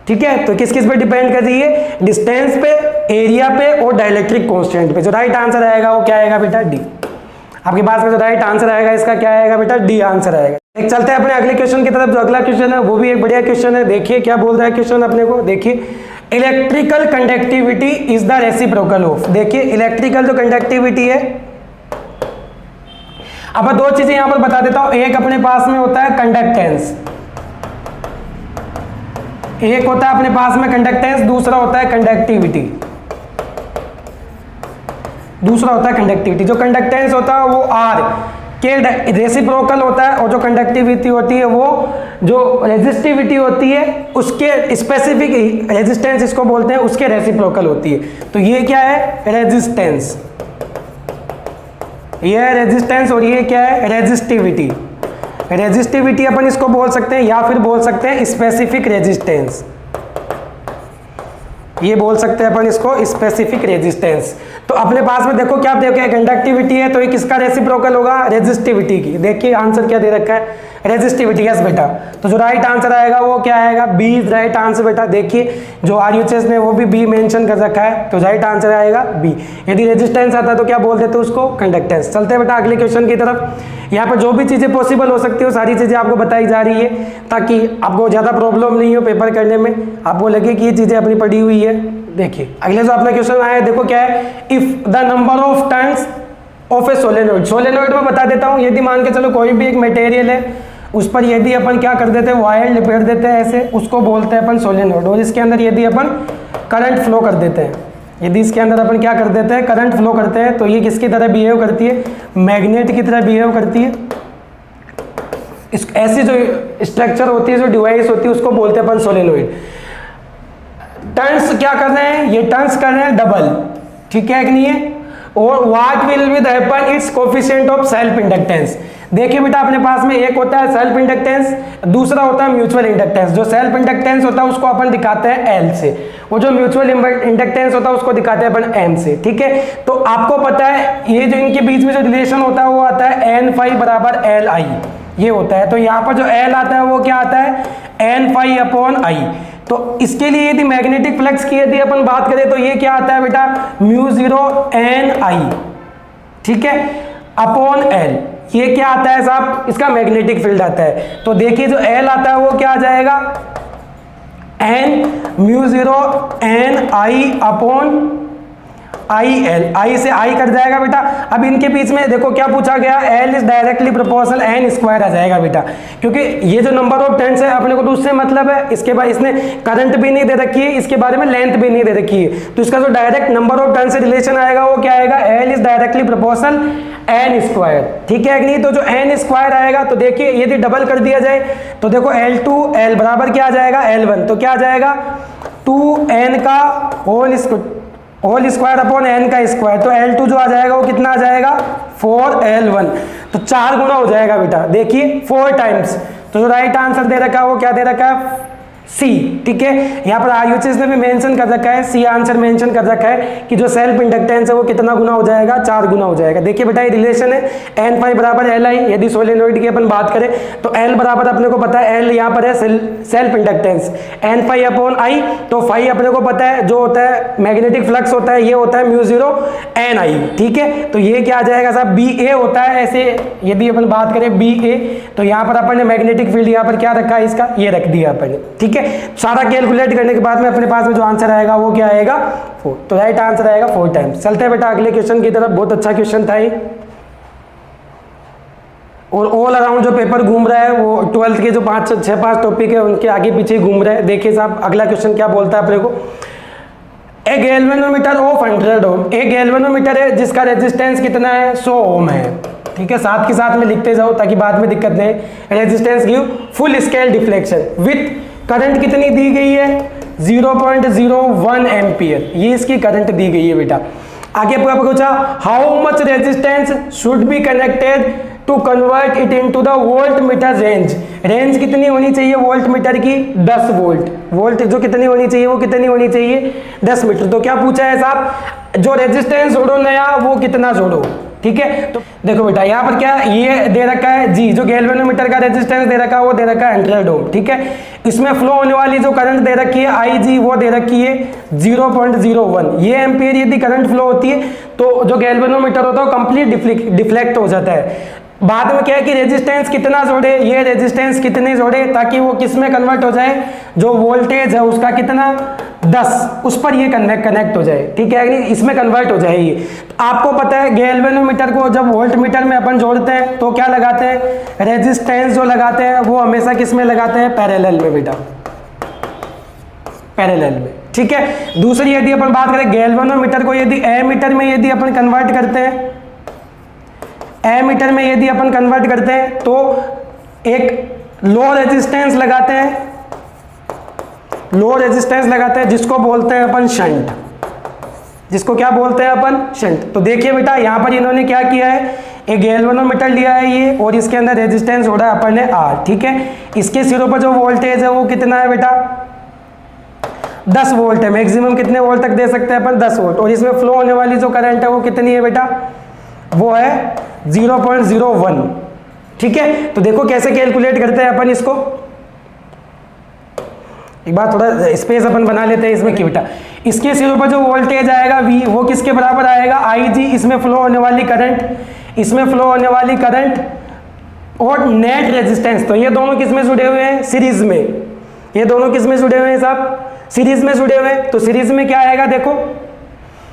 ठीक है, तो किस किस पे डिपेंड कर रही है? डिस्टेंस पे, एरिया पे और डाइलेक्ट्रिक कांस्टेंट पे। जो राइट आंसर आएगा वो क्या आएगा बेटा? डी। आपके पास में जो राइट आंसर आएगा इसका क्या आएगा बेटा? डी आंसर आएगा। एक चलते हैं अपने अगले क्वेश्चन की तरफ। जो अगला क्वेश्चन है वो भी एक बढ़िया क्वेश्चन है। देखिए क्या बोल रहा है क्वेश्चन अपने को, देखिए electrical conductivity is the reciprocal of. देखिए इलेक्ट्रिकल जो कंडक्टिविटी है, अब दो चीजें यहां पर बता देता हूं। एक अपने पास में होता है कंडक्टेंस, एक होता है अपने पास में कंडक्टेंस, दूसरा होता है कंडक्टिविटी। दूसरा होता है कंडक्टिविटी। जो कंडक्टेंस होता है वो आर के रेसिप्रोकल होता है, और जो कंडक्टिविटी होती है वो जो रेजिस्टिविटी होती है उसके स्पेसिफिक रेजिस्टेंस इसको बोलते हैं, उसके रेसिप्रोकल होती है। तो ये क्या है? रेजिस्टेंस। ये है रेजिस्टेंस और ये क्या है? रेजिस्टिविटी। रेजिस्टिविटी अपन इसको बोल सकते हैं या फिर बोल सकते हैं स्पेसिफिक रेजिस्टेंस। ये बोल सकते हैं अपन इसको स्पेसिफिक रेजिस्टेंस। तो अपने पास में देखो क्या देखो कंडक्टिविटी है तो ये किसका रेसिप्रोकल होगा? रेजिस्टिविटी की। देखिए आंसर क्या दे रखा है? रेजिस्टिविटी। यस बेटा, तो जो राइट आंसर आएगा वो क्या आएगा? बी इज राइट आंसर बेटा। देखिए जो आरयूएचएस ने वो भी बी मेंशन कर रखा है, तो राइट आंसर आएगा बी। यदि रेजिस्टेंस आता है तो क्या बोल देते उसको? कंडक्टेंस। चलते हैं बेटा अगले क्वेश्चन की तरफ। यहाँ पर जो भी चीजें पॉसिबल हो सकती है सारी चीजें आपको बताई जा रही है, ताकि आपको ज्यादा प्रॉब्लम नहीं हो पेपर करने में, आपको लगे कि ये चीजें अपनी पड़ी हुई है। देखिए अगले जो अपना क्वेश्चन आया है, देखो क्या है? If the number of turns of A solenoid. Solenoid में बता देता हूं, यदि मान के चलो कोई भी एक मटेरियल है, उस पर यदि अपन क्या कर देते हैं? वायर लपेट देते हैं ऐसे, उसको बोलते हैं अपन सोलेनोइड। और इसके अंदर यदि अपन करंट फ्लो कर देते हैं, यदि इसके अंदर अपन क्या कर देते हैं? करंट फ्लो करते हैं, तो ये किसकी तरह बिहेव करती है? मैग्नेट की तरह बिहेव करती है। इस ऐसी जो स्ट्रक्चर होती है, जो डिवाइस होती है, उसको बोलते हैं अपन सोलेनोइड। टर्न्स क्या कर रहे हैं? ये टर्न्स कर रहे हैं डबल, ठीक है कि नहीं है? और what will with happen? It's coefficient of self inductance. देखिए बेटा अपने पास में एक होता है सेल्फ इंडक्टेंस, दूसरा होता है म्यूचुअल इंडक्टेंस। जो सेल्फ इंडक्टेंस होता है उसको अपन दिखाते हैं एल से, वो जो म्यूचुअल इंडक्टेंस होता है उसको दिखाते हैं अपन एम से। ठीक है, तो आपको पता है ये जो इनके बीच में जो रिलेशन होता है वो आता है एन फाई बराबर एल आई, ये होता है। तो यहाँ पर जो एल आता है वो क्या आता है? N phi upon I. तो इसके लिए यदि मैग्नेटिक फ्लक्स की यदि अपन बात करें तो ये क्या आता है बेटा? म्यू जीरो एन आई, ठीक है, अपॉन एल। ये क्या आता है साहब? इसका मैग्नेटिक फील्ड आता है। तो देखिए जो एल आता है वो क्या आ जाएगा? N mu zero N I upon I L. I से आई कट जाएगा बेटा। अब इनके बीच में देखो क्या पूछा गया? L is directly proportional N square आ जाएगा बेटा, क्योंकि ये जो नंबर ऑफ टर्न्स है अपने को तो उससे मतलब है। इसके बाद इसने करंट भी नहीं दे रखी है, इसके बारे में लेंथ भी नहीं दे रखी है, तो इसका जो डायरेक्ट नंबर ऑफ टर्न से रिलेशन आएगा वो क्या आएगा? L is directly proportional N square, ठीक है कि नहीं? तो जो एन स्क्वायर आएगा, तो देखिए यदि डबल कर दिया जाए तो देखो एल टू एल बराबर क्या आ जाएगा? L one. तो क्या आ जाएगा? 2n का होल स्क्वायर अपॉन n का स्क्वायर। तो L2 जो आ जाएगा वो कितना आ जाएगा? 4L1। तो 4 गुना हो जाएगा बेटा, देखिए 4 टाइम्स। तो जो राइट आंसर दे रखा है वो क्या दे रखा है? सी, ठीक है। यहाँ पर आरयूएचएस ने भी मेंशन कर रखा है, सी आंसर मेंशन कर रखा है कि जो सेल्फ इंडक्टेंस है वो कितना गुना हो जाएगा? 4 गुना हो जाएगा। देखिए बेटा ये रिलेशन है एन फाई बराबर एल आई। यदि सोलेनोइड की अपन बात करें तो एल बराबर अपने को पता है, एल यहाँ पर है self inductance, N phi upon I. तो फाई अपने को पता है जो होता है मैग्नेटिक फ्लक्स होता है, ये होता है म्यू जीरो एन आई, ठीक है। तो ये क्या आ जाएगा साहब? बी ए होता है। ऐसे यदि अपन बात करें बी ए, तो यहाँ पर अपन ने मैग्नेटिक फील्ड यहाँ पर क्या रखा है? इसका ये रख दिया अपन ने, ठीक है। सारा कैलकुलेट करने के बाद में अपने पास में जो आंसर आएगा वो क्या आएगा? 4। तो राइट आंसर आएगा 4 टाइम्स। चलते हैं बेटा अगले क्वेश्चन की तरफ। बहुत अच्छा क्वेश्चन था ये, और ऑल अराउंड जो पेपर घूम रहा है वो 12th के जो 5 टॉपिक है उनके आगे पीछे घूम रहा है। देखिए साहब अगला क्वेश्चन क्या बोलता है अपने को? एक गैल्वेनोमीटर ऑफ 100 ओम, एक गैल्वेनोमीटर है जिसका रेजिस्टेंस कितना है? 100 ओम है, ठीक है। साथ के साथ में लिखते जाओ ताकि बाद में दिक्कत नहीं। Resistance give full scale deflection with current कितनी दी गई है? 0.01 एम्पियर, ये इसकी करंट दी गई है बेटा। आगे पूछा how much resistance should be connected to convert it into the volt meter range. Range कितनी होनी चाहिए वोल्ट मीटर की? 10 वोल्ट। वोल्ट जो कितनी होनी चाहिए वो कितनी होनी चाहिए? 10 मीटर। तो क्या पूछा है साहब, जो रेजिस्टेंस जोड़ो नया वो कितना जोड़ो, ठीक है। तो देखो बेटा यहाँ पर क्या ये दे रखा है जी, जो गैल्वेनोमीटर का रेजिस्टेंस दे रखा है वो दे रखा है 100 ओम, ठीक है। इसमें फ्लो होने वाली जो करंट दे रखी है IG वो दे रखी है 0.01। ये एम्पियर यदि करंट फ्लो होती है तो जो गैल्वेनोमीटर होता है वो कंप्लीट डिफ्लेक्ट हो जाता है। बाद में क्या है कि रेजिस्टेंस कितना जोड़े, ये रेजिस्टेंस कितने जोड़े ताकि वो किस में कन्वर्ट हो जाए, जो वोल्टेज है उसका कितना 10 उस पर ये कनेक्ट हो जाए, ठीक है, इसमें कन्वर्ट हो जाए ये। आपको पता है गैल्वेनोमीटर को जब वोल्ट मीटर में अपन जोड़ते हैं तो क्या लगाते हैं, रेजिस्टेंस जो लगाते हैं वो हमेशा किस में लगाते हैं, पैरेलल में बेटा, पैरेलल में, ठीक है। दूसरी यदि अपन बात करें गैल्वेनोमीटर को यदि एमीटर में यदि अपन कन्वर्ट करते हैं, एमीटर में यदि अपन कन्वर्ट करते हैं तो एक लो रेजिस्टेंस लगाते हैं, लो रेजिस्टेंस लगाते हैं जिसको बोलते हैं अपन शंट, जिसको क्या बोलते हैं अपन, शंट। तो देखिए बेटा यहाँ पर इन्होंने क्या किया है, एक गैल्वेनोमीटर लिया है ये और इसके अंदर रेजिस्टेंस हो रहा है अपन ने R, ठीक है। इसके सिरों पर जो वोल्टेज है वो कितना है बेटा, 10 वोल्ट है। मैक्सिमम कितने वोल्ट तक दे सकते हैं अपन, 10 वोल्ट। और इसमें फ्लो होने वाली जो करंट है वो कितनी है बेटा, वो है 0.01, ठीक है। तो देखो कैसे कैलकुलेट करते हैं अपन इसको, एक बार थोड़ा स्पेस अपन बना लेते हैं इसमें कि बेटा इसके सिरों पर जो वोल्टेज आएगा V वो किसके बराबर आएगा, IG। इसमें फ्लो होने वाली करंट, इसमें फ्लो होने वाली करंट और नेट रेजिस्टेंस, तो ये दोनों किस में जुड़े हुए हैं, सीरीज में। ये दोनों किस में जुड़े हुए हैं साहब, सीरीज में जुड़े हुए हैं। तो सीरीज में क्या आएगा, देखो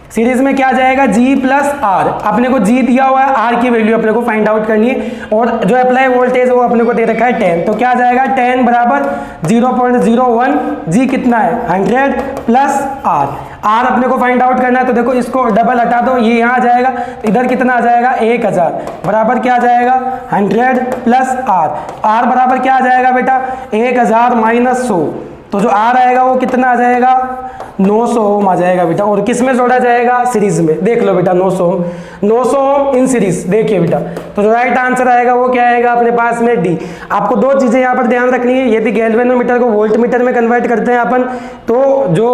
सीरीज में क्या आ जाएगा, G प्लस R। अपने को G दिया हुआ है, R की वैल्यू अपने को फाइंड आउट करनी है और जो अप्लाई वोल्टेज है वो अपने को दे रखा है 10। तो क्या आ जाएगा, 10 बराबर 0.01, G कितना है 100 प्लस R। R अपने को फाइंड आउट करना है, तो देखो इसको डबल हटा दो, ये यहाँ आ जाएगा, तो इधर कितना आ जाएगा 1000 बराबर क्या आ जाएगा 100 प्लस R। R बराबर क्या आ जाएगा बेटा 1000 माइनस 100, तो जो R आएगा वो कितना आ जाएगा 900 ओम आ जाएगा बेटा। और किस में जोड़ा जाएगा, सीरीज में। देख लो बेटा 900 ओम इन सीरीज, देखिए बेटा। तो जो राइट आंसर आएगा वो क्या आएगा अपने पास में D। आपको दो चीजें यहाँ पर ध्यान रखनी है, यदि गैल्वेनोमीटर को वोल्ट मीटर में कन्वर्ट करते हैं अपन तो जो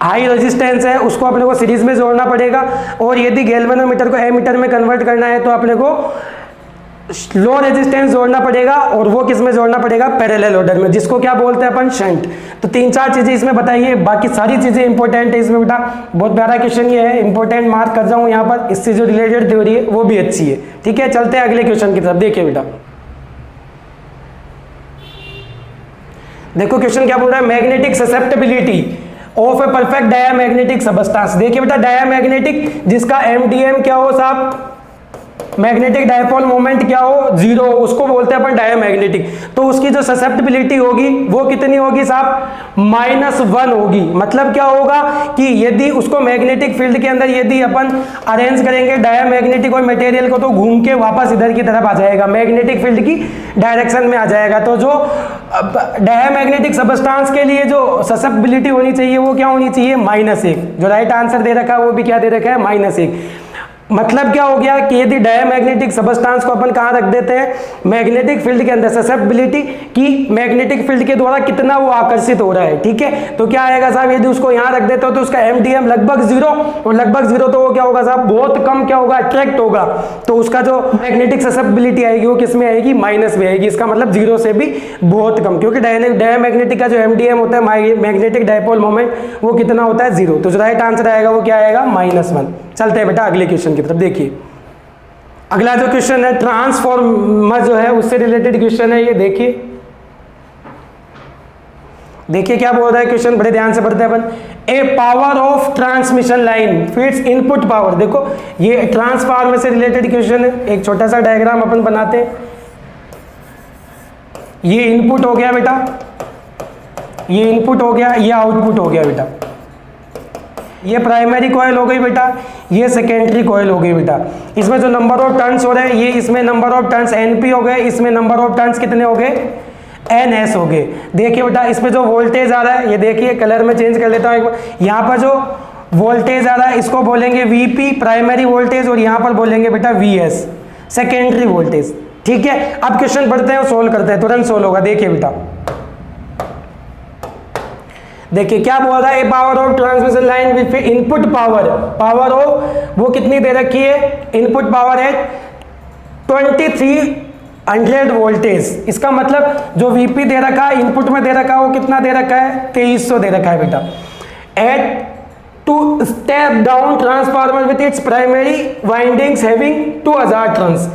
हाई रेजिस्टेंस है उसको अपने को सीरीज में जोड़ना पड़ेगा, और यदि गैल्वेनोमीटर को एमीटर में कन्वर्ट करना है तो अपने को लो रेजिस्टेंस जोड़ना पड़ेगा, और वो किस में जोड़ना पड़ेगा, पैरेलल ऑर्डर में, जिसको क्या बोलते हैं अपन शंट। तो 3-4 चीजें इसमें बताइए, बाकी सारी चीजें इंपॉर्टेंट है इसमें बेटा। बहुत प्यारा क्वेश्चन ये है, इंपॉर्टेंट मार्क कर जाऊं यहाँ पर, इससे जो रिलेटेड थ्योरी है वो भी अच्छी है, ठीक है। चलते हैं अगले क्वेश्चन की तरफ। देखिए बेटा, देखो क्वेश्चन क्या बोल रहा है, magnetic susceptibility of a perfect diamagnetic substance. देखिए बेटा डायामैग्नेटिक जिसका MDM क्या हो साहब, मैग्नेटिक डायपोल मोमेंट क्या हो 0, उसको बोलते हैं अपन डायामैग्नेटिक। तो उसकी जो ससेप्टेबिलिटी होगी वो कितनी होगी साहब, -1 होगी। मतलब क्या होगा कि यदि उसको मैग्नेटिक फील्ड के अंदर यदि अपन अरेंज करेंगे डायामैग्नेटिक और मटेरियल को, तो घूम के वापस इधर की तरफ आ जाएगा, मैग्नेटिक फील्ड की डायरेक्शन में आ जाएगा। तो जो डायामैग्नेटिक सबस्टेंस के लिए जो ससेप्टेबिलिटी होनी चाहिए वो क्या होनी चाहिए, -1। जो राइट आंसर दे रखा है वो भी क्या दे रखा है, -1। मतलब क्या हो गया कि यदि डायामैग्नेटिक सबस्टेंस को अपन कहां रख देते हैं, मैग्नेटिक फील्ड के अंदर, ससेप्टेबिलिटी की मैग्नेटिक फील्ड के द्वारा कितना वो आकर्षित हो रहा है, ठीक है। तो क्या आएगा साहब, यदि उसको यहां रख देते हो तो उसका MDM लगभग 0, और लगभग 0 तो वो क्या होगा साहब, बहुत कम क्या होगा, अट्रैक्ट होगा। तो उसका जो मैग्नेटिक ससेप्टेबिलिटी आएगी वो किस में आएगी, माइनस में आएगी। इसका मतलब 0 से भी बहुत कम, क्योंकि डायामैग्नेटिक का जो MDM होता है, मैग्नेटिक डायपोल मोमेंट, वो कितना होता है 0। तो जो राइट आंसर आएगा वो क्या आएगा, -1। चलते हैं बेटा अगले क्वेश्चन की तरफ। देखिए अगला जो क्वेश्चन है ट्रांसफॉर्मर जो है उससे रिलेटेड क्वेश्चन है ये। देखिए क्या बोल रहा है क्वेश्चन, बड़े ध्यान से पढ़ते हैं अपन। A power of transmission line fits input power. देखो ये ट्रांसफार्मर से रिलेटेड क्वेश्चन है। एक छोटा सा डायग्राम अपन बनाते हैं। ये इनपुट हो गया बेटा, ये इनपुट हो गया, ये आउटपुट हो गया बेटा। ये प्राइमरी कॉइल हो गई बेटा, ये सेकेंडरी कॉइल हो गई बेटा। इसमें जो नंबर ऑफ टर्न्स हो रहे हैं, ये इसमें नंबर ऑफ टर्न्स NP हो गए, इसमें नंबर ऑफ टर्न्स कितने हो गए, NS हो गए। देखिए बेटा इसमें जो वोल्टेज आ रहा है, ये देखिए कलर में चेंज कर लेता हूँ एक बार। यहाँ पर जो वोल्टेज आ रहा है, इसको बोलेंगे वीपी प्राइमरी वोल्टेज, और यहां पर बोलेंगे बेटा वीएस सेकेंडरी वोल्टेज। ठीक है, अब क्वेश्चन पढ़ते हैं और सोल्व करते हैं, तुरंत सोल्व होगा। देखिए बेटा, देखिए क्या बोल रहा है, a power of transmission line with input power of वो कितनी दे रखी है, इनपुट पावर है 2300 वोल्टेज। इसका मतलब जो वीपी दे रखा है इनपुट में दे रखा है वो कितना दे रखा है, 2300 दे रखा है बेटा। At to step down transformer with its primary windings having 2000 turns.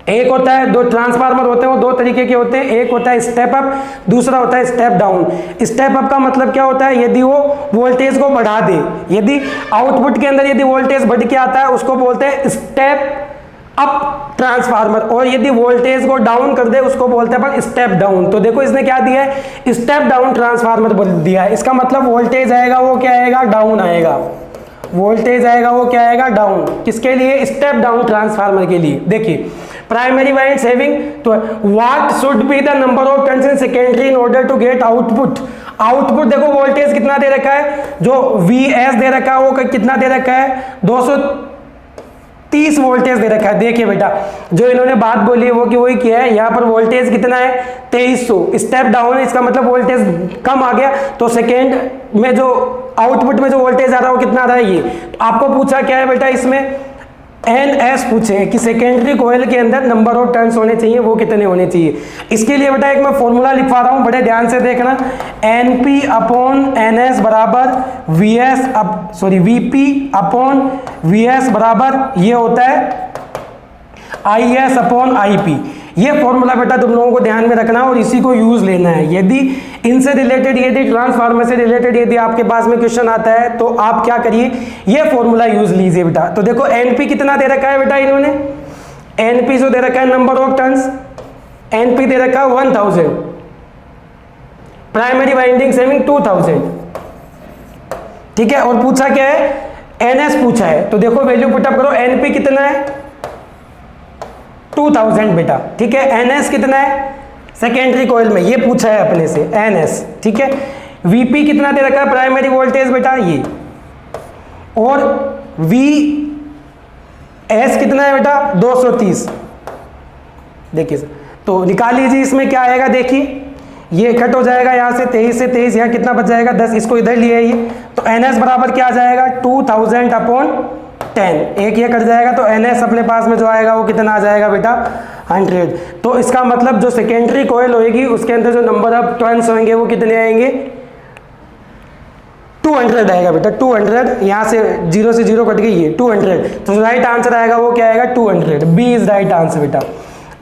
एक होता है, दो ट्रांसफार्मर होते हैं वो दो तरीके के होते हैं, एक होता है स्टेप अप, दूसरा होता है स्टेप डाउन। स्टेप अप का मतलब क्या होता है, यदि वो वोल्टेज को बढ़ा दे, यदि आउटपुट के अंदर यदि वोल्टेज बढ़ के आता है उसको बोलते हैं स्टेप अप ट्रांसफार्मर, और यदि वोल्टेज को डाउन कर दे उसको बोलते हैं अपन स्टेप डाउन। तो देखो इसने क्या दिया है, स्टेप डाउन ट्रांसफार्मर बोल दिया है, इसका मतलब वोल्टेज आएगा वो क्या आएगा, डाउन आएगा, वोल्टेज आएगा वो क्या आएगा, डाउन। किसके लिए, स्टेप डाउन ट्रांसफार्मर के लिए। देखिए प्राइमरी वाइंड सेविंग, तो what should be the number of turns in secondary in order to get output. Output देखो वोल्टेज कितना दे रखा है, जो वीएस दे रखा है वो कितना दे रखा है, 230 वोल्टेज दे रखा है। देखिए बेटा जो इन्होंने बात बोली है वो कि वही किया है, यहाँ पर वोल्टेज कितना है 2300, स्टेप डाउन है, इसका मतलब वोल्टेज कम आ गया, तो सेकेंड में जो आउटपुट में जो वोल्टेज आ रहा है वो कितना आ रहा है ये। तो आपको पूछा क्या है बेटा, इसमें NS पूछे कि सेकेंडरी कोयल के अंदर नंबर ऑफ टर्न्स होने चाहिए वो कितने होने चाहिए। इसके लिए बेटा एक मैं फॉर्मूला लिखवा रहा हूं, बड़े ध्यान से देखना, NP अपॉन NS बराबर VP अपॉन VS बराबर ये होता है IS अपॉन IP। ये फॉर्मूला बेटा तुम लोगों को ध्यान में रखना और इसी को यूज लेना है। यदि इनसे रिलेटेड, यदि ट्रांसफार्मर से रिलेटेड यदि आपके पास में क्वेश्चन आता है तो आप क्या करिए, ये फॉर्मूला यूज लीजिए बेटा। तो देखो NP कितना दे रखा है बेटा, इन्होंने NP जो दे रखा है नंबर ऑफ टर्न्स, NP दे रखा है 1000, प्राइमरी वाइंडिंग सेविंग 2000। ठीक है, और पूछा क्या है, NS पूछा है, तो देखो वैल्यू पुटअप करो, NP कितना है 2000 बेटा। ठीक है, NS कितना है सेकेंडरी कॉइल में, ये पूछा है अपने से NS। ठीक है, VP कितना दे रखा है प्राइमरी वोल्टेज बेटा ये, और VS कितना है बेटा 230। देखिए तो निकाल लीजिए, इसमें क्या आएगा, देखिए ये कट हो जाएगा यहाँ से 23 से 23, यहाँ कितना बच जाएगा 10, इसको इधर लिए ये, तो NS बराबर क्या आ जाएगा 2000 अपॉन 10, एक ये कट जाएगा, तो NS अपने पास में जो आएगा वो कितना आ जाएगा बेटा 100। तो इसका मतलब जो सेकेंडरी कोयल होएगी उसके अंदर जो नंबर ऑफ टर्न्स होंगे वो कितने आएंगे 200 आएगा बेटा, 200, यहाँ से 0 से 0 कट गई ये 200, तो राइट आंसर आएगा वो क्या आएगा 200, बी इज राइट आंसर बेटा।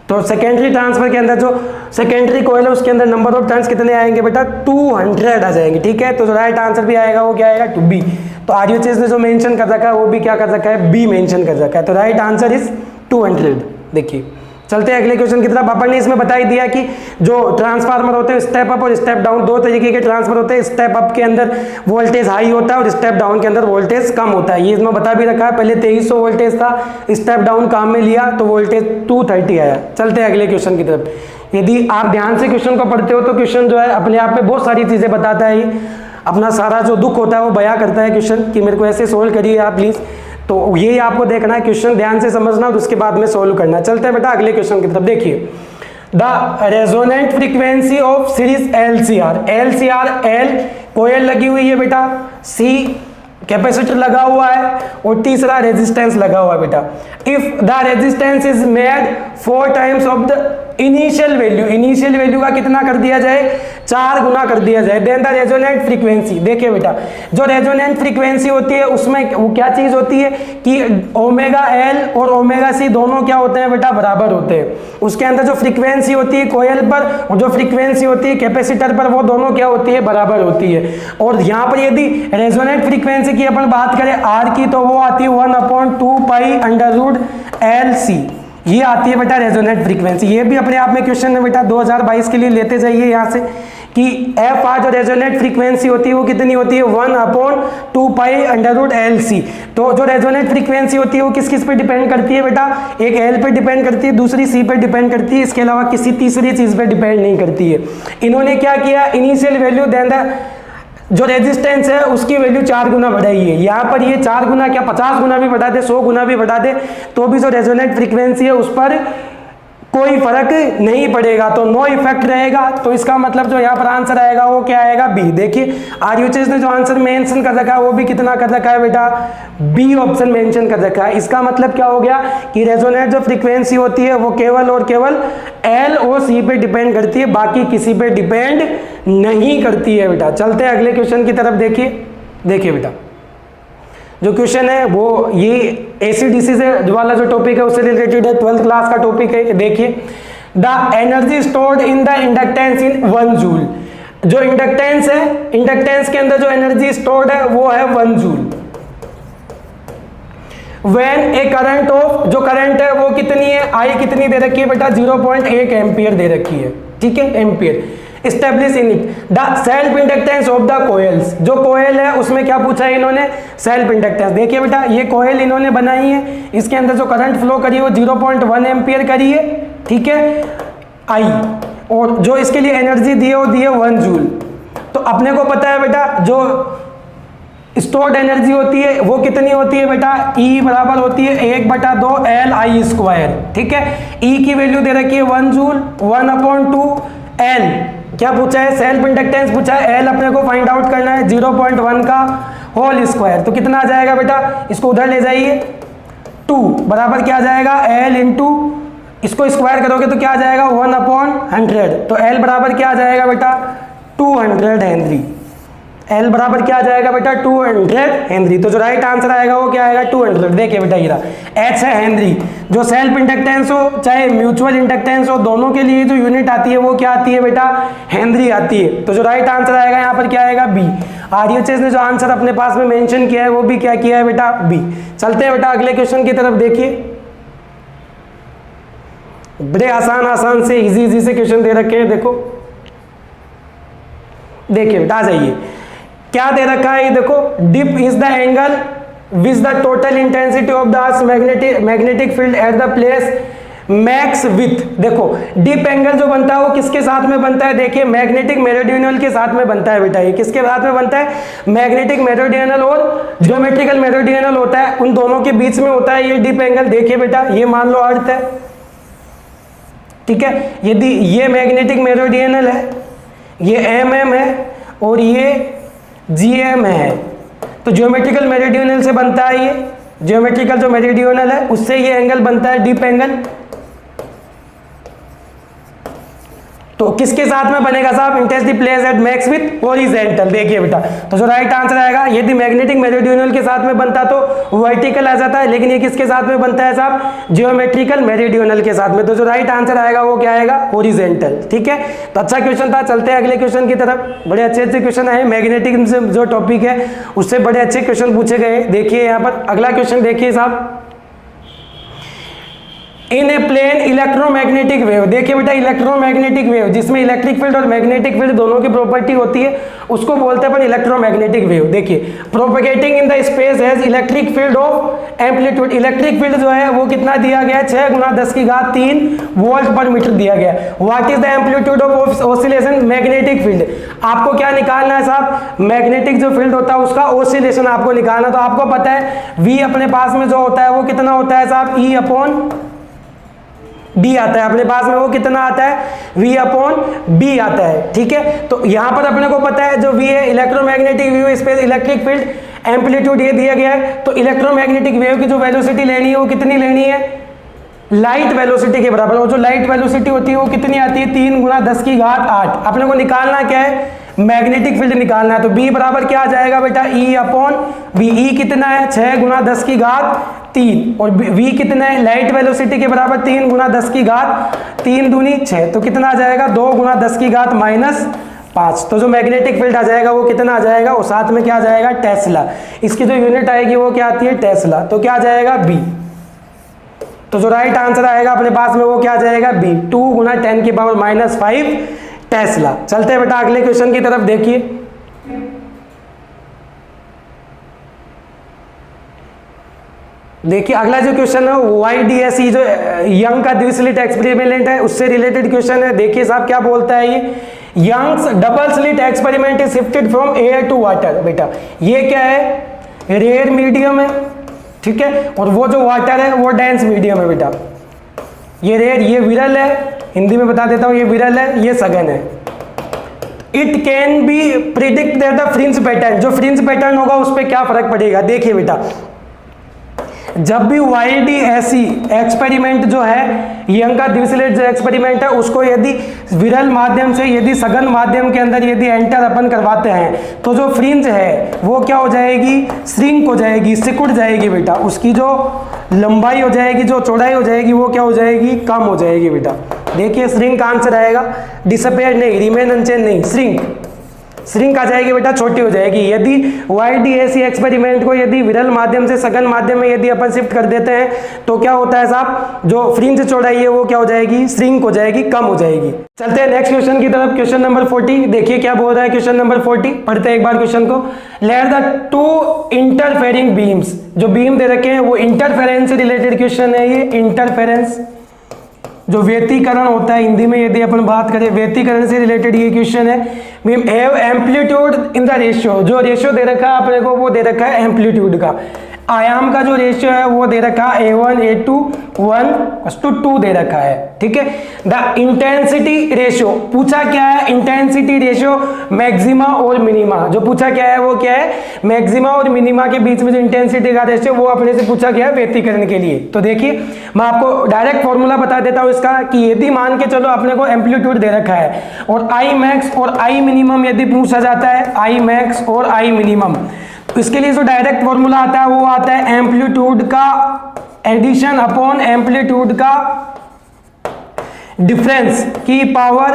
तो सेकेंडरी ट्रांसफर के अंदर जो सेकेंडरी कोयल है उसके अंदर नंबर ऑफ टर्न्स कितने आएंगे बेटा 200 आ जाएंगे। ठीक है, तो जो राइट आंसर भी आएगा वो क्या आएगा टू बी। तो आरयूएच ने जो मेंशन कर रखा है वो भी क्या कर रखा है, बी मेंशन कर रखा है, तो राइट आंसर इज 200। देखिए चलते हैं अगले क्वेश्चन की तरफ। अपन ने इसमें बता ही दिया कि जो ट्रांसफार्मर होते हैं स्टेप अप और स्टेप डाउन, दो तरीके के ट्रांसफर होते हैं। स्टेप अप के अंदर वोल्टेज हाई होता है और स्टेप डाउन के अंदर वोल्टेज कम होता है, ये इसमें बता भी रखा है। पहले 2300 वोल्टेज था, स्टेप डाउन काम में लिया तो वोल्टेज 230 आया। चलते हैं अगले क्वेश्चन की तरफ। यदि आप ध्यान से क्वेश्चन को पढ़ते हो तो क्वेश्चन जो है अपने आप में बहुत सारी चीजें बताता है, ये अपना सारा जो दुख होता है वो बयां करता है क्वेश्चन कि मेरे को ऐसे सोल्व करिए आप प्लीज। तो यही आपको देखना है, क्वेश्चन ध्यान से समझना और उसके बाद में सोल्व करना। चलते हैं बेटा अगले क्वेश्चन की तरफ। देखिए the resonant frequency of series LCR L कोयल लगी हुई है बेटा, C कैपेसिटर लगा हुआ है और तीसरा रेजिस्टेंस लगा हुआ है बेटा। If the resistance is made 4 times of the initial value का कितना कर दिया जाए 4 गुना कर दिया जाए, देन द रेजोनेंट फ्रीक्वेंसी। देखिए बेटा जो रेजोनेंट फ्रीक्वेंसी होती है उसमें वो क्या चीज होती है कि ओमेगा L और ओमेगा C दोनों क्या होते हैं बेटा बराबर होते हैं। उसके अंदर जो फ्रीक्वेंसी होती है कोयल पर और जो फ्रीक्वेंसी होती है कैपेसिटर पर वो दोनों क्या होती है बराबर होती है। और यहाँ पर यदि रेजोनेंट फ्रीक्वेंसी की अपन बात करें R की तो वो आती है 1/2 पाई √LC, ये आती है बेटा रेजोनेंट फ्रीक्वेंसी। ये भी अपने आप में क्वेश्चन है बेटा 2022 के लिए लेते जाइए यहाँ से कि FR जो रेजोनेंट फ्रीक्वेंसी होती है वो कितनी होती है 1/2 पाई √LC। तो जो रेजोनेंट फ्रीक्वेंसी होती है वो किस किस पे डिपेंड करती है बेटा, एक L पे डिपेंड करती है, दूसरी C पे डिपेंड करती है, इसके अलावा किसी तीसरी चीज पे डिपेंड नहीं करती है। इन्होंने क्या किया, इनिशियल वैल्यू देन द जो रेजिस्टेंस है उसकी वैल्यू 4 गुना बढ़ाई है। यहाँ पर ये 4 गुना क्या 50 गुना भी बढ़ा दे, 100 गुना भी बढ़ा दे, तो भी जो रेजोनेंट फ्रीक्वेंसी है उस पर कोई फर्क नहीं पड़ेगा, तो नो इफेक्ट रहेगा। तो इसका मतलब जो यहाँ पर आंसर आएगा वो क्या आएगा, बी। देखिए आरयूएचएस ने जो आंसर मेंशन कर रखा है वो भी कितना कर रखा है बेटा, बी ऑप्शन मेंशन कर रखा है। इसका मतलब क्या हो गया कि रेजोनेंट जो फ्रीक्वेंसी होती है वो केवल और केवल एल और सी पे डिपेंड करती है, बाकी किसी पे डिपेंड नहीं करती है बेटा। चलते हैं अगले क्वेश्चन की तरफ। देखिए बेटा जो क्वेश्चन है वो ये एसीडीसी से वाला जो टॉपिक है उससे रिलेटेड है, 12th क्लास का टॉपिक है। देखिए the energy stored in the inductance in 1 joule. जो इंडक्टेंस है, इंडक्टेंस के अंदर जो एनर्जी स्टोर्ड है वो है 1 joule. When A current of, जो करंट है वो कितनी है, आई कितनी दे रखी है बेटा, 0.1 एम्पियर दे रखी है, ठीक है, ampere. Establish in it the self inductance of the coils. जो कोयल है उसमें क्या पूछा है इन्होंने, सेल्फ इंडक्टेंस। देखिए बेटा ये कोयल इन्होंने बनाई है, इसके अंदर जो करंट फ्लो करी है वो 0.1 एम्पियर करी है, ठीक है, आई, और जो इसके लिए एनर्जी दी है वो दी है 1 जूल। तो अपने को पता है बेटा जो स्टोर्ड एनर्जी होती है वो कितनी होती है बेटा, E बराबर होती है 1/2 LI², ठीक है। E की वैल्यू दे रखी है 1 जूल, 1/2 L क्या पूछा है, सेल्फ इंडक्टेंस पूछा है, L अपने को फाइंड आउट करना है 0.1 का होल स्क्वायर। तो कितना आ जाएगा बेटा, इसको उधर ले जाइए, 2 बराबर क्या आ जाएगा, L इंटू इसको स्क्वायर करोगे तो क्या आ जाएगा 1/100। तो L बराबर क्या आ जाएगा बेटा 200 हेनरी। L बराबर क्या आ जाएगा बेटा 200 हेनरी। तो जो राइट आंसर आएगा वो क्या आएगा 200। देखिए बेटा ये H है हेनरी। जो सेल्फ इंडक्टेंस हो चाहे म्यूचुअल इंडक्टेंस हो, दोनों के लिए जो यूनिट आती है वो क्या आती है बेटा, हेनरी आती है। तो जो राइट आंसर आएगा यहाँ पर क्या आएगा, बी। आरयूएचएस ने जो आंसर अपने पास में मेंशन किया है वो भी क्या किया है बेटा, बी। चलते हैं बेटा अगले क्वेश्चन की तरफ। देखिए बड़े आसान से इजी से क्वेश्चन दे रखे हैं। देखिए बेटा आ जाइए, क्या दे रखा है ये देखो, dip is the angle which the total intensity of the earth magnetic field at the place makes with. देखो डिप एंगल जो बनता है वो किसके साथ में बनता है, देखिए मैग्नेटिक मेरिडियनल के साथ में बनता है बेटा। ये किसके साथ में बनता है, मैग्नेटिक मेरिडियनल और ज्योमेट्रिकल मेरिडियनल होता है, उन दोनों के बीच में होता है ये डिप एंगल। देखिए बेटा ये मान लो अर्थ है, ठीक है, यदि ये मैग्नेटिक मेरिडियनल है, ये MM है और ये GM है, तो ज्योमेट्रिकल मेरिडियनल से बनता है ये, ज्योमेट्रिकल जो मेरिडियनल है उससे ये एंगल बनता है डिप एंगल। तो किसके साथ में बनेगा साहब, intensity place at max with horizontal. देखिए बेटा तो जो राइट आंसर आएगा, यदि मैग्नेटिक मेरिडियनल के साथ में बनता तो वर्टिकल आ जाता है, लेकिन ये किसके साथ में बनता है साहब, ज्योमेट्रिकल मेरिडियनल के साथ में। तो जो राइट आंसर आएगा वो क्या आएगा, हॉरिजॉन्टल, ठीक है। तो अच्छा क्वेश्चन था। चलते हैं अगले क्वेश्चन की तरफ। बड़े अच्छे क्वेश्चन आए, मैग्नेटिक से जो टॉपिक है उससे बड़े अच्छे क्वेश्चन पूछे गए। देखिए यहाँ पर अगला क्वेश्चन देखिए साहब, इन ए प्लेन इलेक्ट्रोमैग्नेटिक वेव। देखिए बेटा इलेक्ट्रोमैग्नेटिक वेव जिसमें इलेक्ट्रिक फील्ड और मैग्नेटिक फील्ड दोनों की प्रॉपर्टी होती है उसको बोलते हैं अपन इलेक्ट्रोमैग्नेटिक वेव। देखिए propagating in the space has electric field of amplitude. Electric field जो है वो कितना दिया गया है, 6 × 10⁻³ वोल्ट पर मीटर दिया गया है। What is the amplitude of oscillation, magnetic field. आपको क्या निकालना है साहब, मैग्नेटिक जो फील्ड होता है उसका ऑसिलेशन आपको निकालना। तो आपको पता है V अपने पास में जो होता है वो कितना होता है साहब, E/B आता है अपने पास में, वो कितना आता है, V/B आता है, ठीक है। तो यहां पर अपने को पता है जो V है electromagnetic wave space electric field amplitude ये दिया गया है। तो इलेक्ट्रोमैग्नेटिक वेव की जो वेलोसिटी लेनी है वो कितनी लेनी है, लाइट वेलोसिटी के बराबर। और जो लाइट वेलोसिटी होती है वो कितनी आती है, 3 × 10⁸ अपने को निकालना क्या है, मैग्नेटिक फील्ड निकालना है। तो B बराबर क्या आ जाएगा बेटा, E/V। E कितना है, 6 × 10⁻³ और V कितना है, लाइट वेलोसिटी के बराबर 3 × 10⁻³ दूनी 6, तो कितना आ जाएगा 2 × 10⁻⁵ तो जो मैग्नेटिक फील्ड आ जाएगा वो कितना आ जाएगा, और साथ में क्या आ जाएगा, टेस्ला। इसकी जो यूनिट आएगी वो क्या आती है, टेस्ला। तो क्या आ जाएगा, B। तो जो राइट आंसर आएगा अपने पास में वो क्या आ जाएगा, B, 2 × 10⁻⁵ टेस्ला। चलते हैं बेटा अगले क्वेश्चन की तरफ। देखिए अगला जो क्वेश्चन है YDSE जो यंग का द्विस्लिट एक्सपेरिमेंट है उससे रिलेटेड क्वेश्चन है। देखिए साहब क्या बोलता है Young's double slit experiment is shifted from air to water. बेटा ये क्या है, रेयर मीडियम है, ठीक है, और वो जो वाटर है वो डेंस मीडियम है। बेटा ये रेयर, ये विरल है, हिंदी में बता देता हूं, ये विरल है, ये सघन है। It can be predict that the fringe pattern, जो फ्रिंज पैटर्न होगा उस पर क्या फर्क पड़ेगा। देखिए बेटा, जब भी वाइल्ड ऐसी एक्सपेरिमेंट जो है, यंग का द्विस्लिट जो एक्सपेरिमेंट है उसको यदि विरल माध्यम से, यदि सघन माध्यम के अंदर यदि एंटर अपन करवाते हैं तो जो फ्रिंज है वो क्या हो जाएगी, श्रिंक हो जाएगी, सिकुड़ जाएगी। बेटा उसकी जो लंबाई हो जाएगी, जो चौड़ाई हो जाएगी वो क्या हो जाएगी, कम हो जाएगी। बेटा देखिए श्रिंक आंसर आएगा, डिसअपेयर नहीं, रिमेन अनचेंज नहीं, श्रिंक आ जाएगी। बेटा छोटी हो जाएगी। यदि YDAC एक्सपेरिमेंट को यदि विरल माध्यम से सघन माध्यम में यदि अपन शिफ्ट कर देते हैं तो क्या होता है साहब, जो फ्रिंज चौड़ाई है वो क्या हो जाएगी, श्रिंक हो जाएगी, कम हो जाएगी। चलते हैं नेक्स्ट क्वेश्चन की तरफ, क्वेश्चन नंबर 40। देखिए क्या बोल रहा है क्वेश्चन नंबर 40, पढ़ते हैं एक बार क्वेश्चन को। Let the two interfering beams, जो बीम दे रखे हैं वो इंटरफेरेंस से रिलेटेड क्वेश्चन है। ये इंटरफेरेंस जो व्यतिकरण होता है, हिंदी में यदि अपन बात करें व्यतिकरण से रिलेटेड ये क्वेश्चन है। Have amplitude in the ratio, जो रेशियो दे रखा है अपने को वो दे रखा है एम्पलीट्यूड का, आयाम का जो रेशियो है वो दे रखा है A1 A2 1:2 दे रखा है, ठीक है। द इंटेंसिटी रेशियो पूछा क्या है, इंटेंसिटी रेशियो मैक्सिमा और मिनिमा, जो पूछा क्या है वो क्या है, मैक्सिमा और मिनिमा के बीच में जो इंटेंसिटी का रेशियो वो अपने से पूछा गया है व्यतिकरण के लिए। तो देखिए मैं आपको डायरेक्ट फॉर्मूला बता देता हूं इसका, कि यदि मान के चलो अपने को एम्पलीट्यूड दे रखा है और आई मैक्स और आई मिनिमम यदि पूछा जाता है, आई मैक्स और आई मिनिमम, तो इसके लिए जो डायरेक्ट फॉर्मूला आता है वो आता है एम्पलीट्यूड का एडिशन अपॉन एम्पलीट्यूड का डिफरेंस की पावर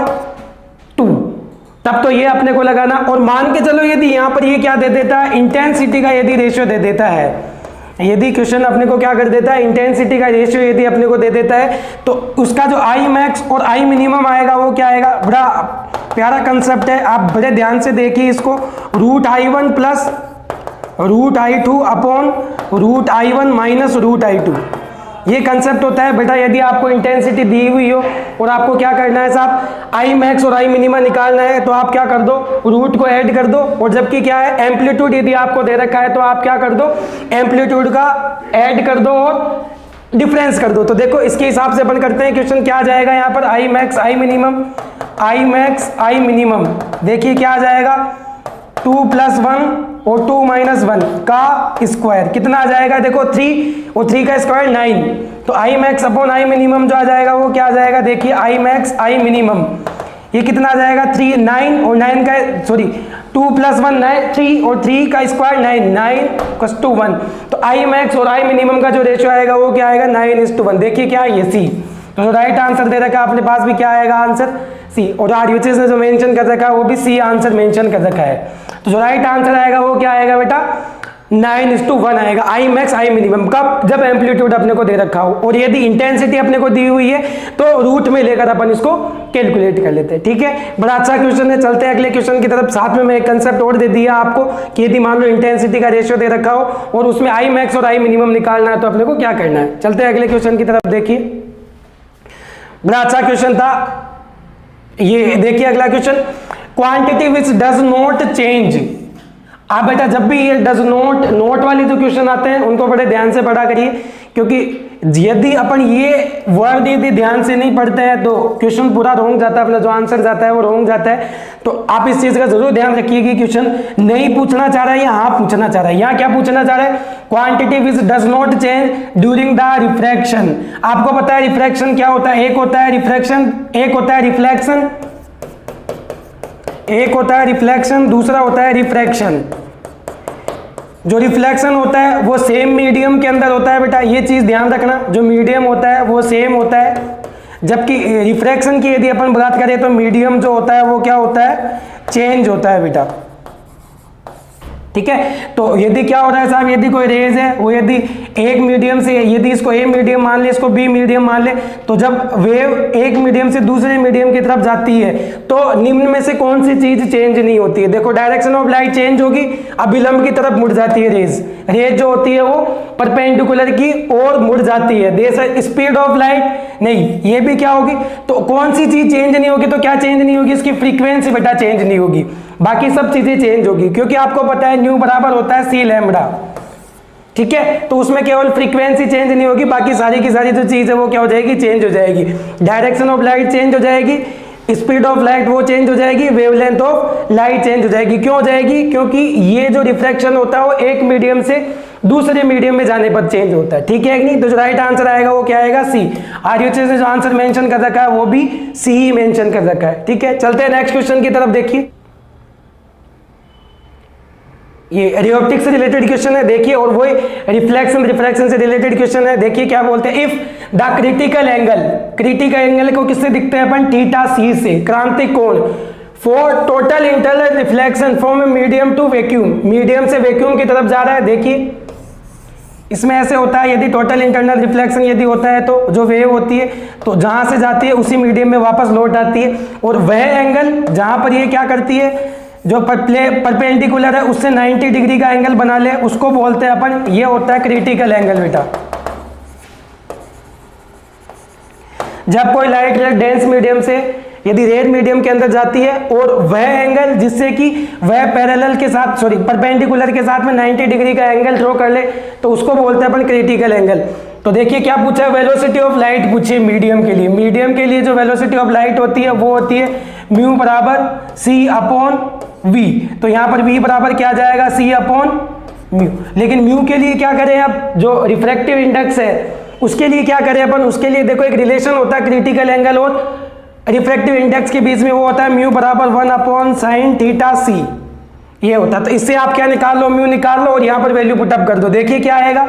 2। तब तो ये अपने को लगाना, और मान के चलो यदि यहां पर ये क्या दे देता है, इंटेंसिटी का यदि रेशियो दे देता है, यदि क्वेश्चन अपने को क्या कर देता है, इंटेंसिटी का रेशियो यदि अपने को दे देता है, तो उसका जो आई मैक्स और आई मिनिमम आएगा वो क्या आएगा। बड़ा प्यारा कंसेप्ट है, आप बड़े ध्यान से देखिए इसको। √I1 plus √I2 upon √I1 minus √I2, ये कंसेप्ट होता है। बेटा यदि आपको इंटेंसिटी दी हुई हो और आपको क्या करना है साहब, आई मैक्स और आई मिनिमा निकालना है, तो आप क्या कर दो, रूट को ऐड कर दो, और जबकि क्या है एम्पलीट्यूड यदि आपको दे रखा है तो आप क्या कर दो, एम्पलीट्यूड का ऐड कर दो और डिफरेंस कर दो। तो देखो इसके हिसाब से अपन करते हैं, क्वेश्चन क्या आ जाएगा यहाँ पर, I max I minimum, I max I minimum, देखिए क्या आ जाएगा 2 + 1 और 2 - 1 का स्क्वायर कितना आ जाएगा, देखो 3 और 3 का स्क्वायर 9, तो I max upon I minimum जो आ जाएगा वो क्या आ जाएगा, देखिए आई मैक्स आई मिनिमम ये कितना आ जाएगा 3 9 और 9 का 2 + 1 9 3 और 3 का स्क्वायर 9 = 1, तो आई मैक्स और आई मिनिमम का जो रेशियो आएगा वो क्या आएगा 9:1। देखिए क्या है ये सी, तो राइट आंसर दे रखा है अपने पास भी क्या आएगा आंसर सी, और RHS ने जो मेंशन कर रखा है वो भी सी आंसर मेंशन कर रखा है। तो जो राइट आंसर आएगा वो क्या आएगा बेटा 9:1 आएगा, आई मैक्स आई मिनिमम, कब, जब एम्पलीट्यूड अपने को दे रखा हो और यदि इंटेंसिटी अपने को दी हुई है तो रूट में लेकर अपन इसको कैलकुलेट कर लेते हैं, ठीक है। बड़ा अच्छा क्वेश्चन है। चलते हैं अगले क्वेश्चन की तरफ। साथ में मैं एक कंसेप्ट और दे दिया आपको कि यदि मान लो इंटेंसिटी का रेशियो दे रखा हो और उसमें आई मैक्स और आई मिनिमम निकालना है तो अपने को क्या करना है। चलते हैं अगले क्वेश्चन की तरफ। देखिए बड़ा अच्छा क्वेश्चन था ये। देखिए अगला question, quantity which does not change. आप बेटा जब भी ये डज नॉट, नोट वाले जो क्वेश्चन आते हैं उनको बड़े ध्यान से पढ़ा करिए, क्योंकि यदि अपन ये वर्ड यदि ध्यान से नहीं पढ़ते हैं तो क्वेश्चन पूरा रोंग जाता है, अपना जो आंसर जाता है वो रोंग जाता है। तो आप इस चीज का जरूर ध्यान रखिए कि क्वेश्चन नहीं पूछना चाह रहा है या हाँ पूछना चाह रहा है। यहाँ क्या पूछना चाह रहा है, quantity which does not change during the refraction. आपको पता है रिफ्रैक्शन क्या होता है, एक होता है रिफ्रैक्शन, एक होता है रिफ्लेक्शन, एक होता है रिफ्लेक्शन, दूसरा होता है रिफ्रैक्शन। जो रिफ्लेक्शन होता है वो सेम मीडियम के अंदर होता है बेटा, ये चीज ध्यान रखना, जो मीडियम होता है वो सेम होता है, जबकि रिफ्रैक्शन की यदि अपन बात करें तो मीडियम जो होता है वो क्या होता है, चेंज होता है बेटा। ठीक है। तो यदि क्या हो रहा है साहब, यदि कोई रेज है वो यदि एक मीडियम से, यदि इसको ए मीडियम मान ले, इसको बी मीडियम मान ले, तो जब वेव एक मीडियम से दूसरे मीडियम की तरफ जाती है तो निम्न में से कौन सी चीज चेंज नहीं होती है? देखो डायरेक्शन ऑफ लाइट चेंज होगी, अभिलंब की तरफ मुड़ जाती है रेज, रेज जो होती है वो परपेंडिकुलर की ओर मुड़ जाती है। जैसे स्पीड ऑफ लाइट नहीं, ये भी क्या होगी, तो कौन सी चीज चेंज नहीं होगी? तो क्या चेंज नहीं होगी? इसकी फ्रीक्वेंसी बेटा चेंज नहीं होगी, बाकी सब चीजें चेंज होगी, क्योंकि आपको पता है न्यू बराबर होता है सी लैम्बडा, ठीक है। तो उसमें केवल फ्रीक्वेंसी चेंज नहीं होगी, बाकी सारी की सारी जो चीज है वो क्या हो जाएगी, चेंज हो जाएगी। डायरेक्शन ऑफ लाइट चेंज हो जाएगी, स्पीड ऑफ लाइट वो चेंज हो जाएगी, वेवलेंथ ऑफ लाइट चेंज हो जाएगी। क्यों हो जाएगी? क्योंकि ये जो रिफ्रैक्शन होता है वो एक मीडियम से दूसरे मीडियम में जाने पर चेंज होता है, ठीक है कि नहीं। तो जो राइट आंसर आएगा वो क्या आएगा, सी। आरयूएचएस ने जो आंसर मेंशन कर रखा है वो भी सी ही मेंशन कर रखा है, ठीक है। चलते हैं नेक्स्ट क्वेश्चन की तरफ। देखिए ये रियोप्टिक से रिलेटेड क्वेश्चन है, देखिए, और वही रिफ्लेक्शन से रिलेटेड क्वेश्चन है। देखिए क्या बोलते हैं, इफ द क्रिटिकल एंगल को किससे दिखते हैं अपन, थीटा सी से, क्रांतिक कोण, for total internal reflection from medium to vacuum, medium से वैक्यूम की तरफ जा रहा है। देखिए इसमें ऐसे होता है, यदि टोटल इंटरनल रिफ्लेक्शन यदि होता है तो जो वेव होती है तो जहां से जाती है उसी मीडियम में वापस लौट आती है, और वह एंगल जहां पर ये क्या करती है, जो परपेंडिकुलर है उससे 90 डिग्री का एंगल बना ले, उसको बोलते हैं अपन, ये होता है क्रिटिकल एंगल बेटा। जब कोई लाइट डेंस मीडियम से यदि रेड मीडियम के अंदर जाती है और वह एंगल जिससे कि वह पैरेलल के साथ, सॉरी परपेंडिकुलर के साथ में 90 डिग्री का एंगल ड्रॉ कर ले, तो उसको बोलते हैं अपन क्रिटिकल एंगल। तो देखिए क्या पूछा है, वेलोसिटी ऑफ लाइट पूछिए मीडियम के लिए। मीडियम के लिए जो वेलोसिटी ऑफ लाइट होती है वो होती है म्यू बराबर सी अपॉन वी। तो यहाँ पर वी बराबर क्या जाएगा, सी अपॉन म्यू। लेकिन म्यू के लिए क्या करें, अब जो रिफ्रैक्टिव इंडेक्स है उसके लिए क्या करें अपन, उसके लिए देखो एक रिलेशन होता है क्रिटिकल एंगल और रिफ्रैक्टिव इंडेक्स के बीच में, वो होता है म्यू बराबर 1 अपॉन साइन थीटा सी, ये होता है। तो इससे आप क्या निकाल लो, म्यू निकाल लो और यहाँ पर वैल्यू पुटअप कर दो। देखिए क्या आएगा,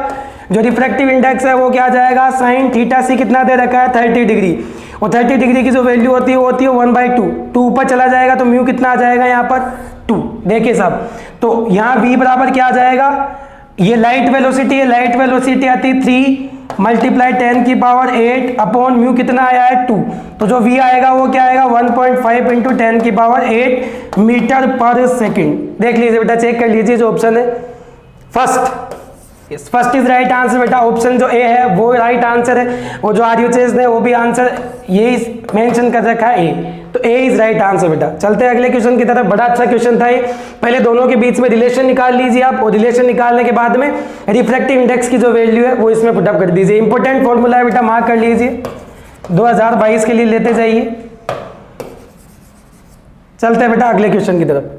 जो रिफ्रैक्टिव इंडेक्स है वो क्या जाएगा, साइन थीटा सी कितना दे रखा है, 30 डिग्री, और 30 डिग्री की जो वैल्यू होती है वो होती है 1/2, 2 ऊपर चला जाएगा तो म्यू कितना आ जाएगा यहाँ पर 2। देखिए साहब, तो यहाँ v बराबर क्या आ जाएगा, ये लाइट वेलोसिटी है, लाइट वेलोसिटी आती है 3 मल्टीप्लाई 10 की पावर 8 अपॉन म्यू कितना आया है 2। तो जो v आएगा वो क्या आएगा 1.5 इंटू 10 की पावर 8 मीटर पर सेकेंड। देख लीजिए बेटा, चेक कर लीजिए जो ऑप्शन है फर्स्ट इज राइट आंसर बेटा। ऑप्शन जो ए है वो राइट आंसर है, और जो आरयूएचएस ने वो भी आंसर यही मेंशन कर रखा है ए, तो ए इज राइट आंसर बेटा। चलते हैं अगले क्वेश्चन की तरफ। बड़ा अच्छा क्वेश्चन था ये। पहले दोनों के बीच में रिलेशन निकाल लीजिए आप, और रिलेशन निकालने के बाद में रिफ्रैक्टिव इंडेक्स की जो वैल्यू है वो इसमें पुटअप कर दीजिए। इंपॉर्टेंट फॉर्मूला है बेटा, मार्क कर लीजिए, 2022 के लिए लेते जाइए। चलते हैं बेटा अगले क्वेश्चन की तरफ।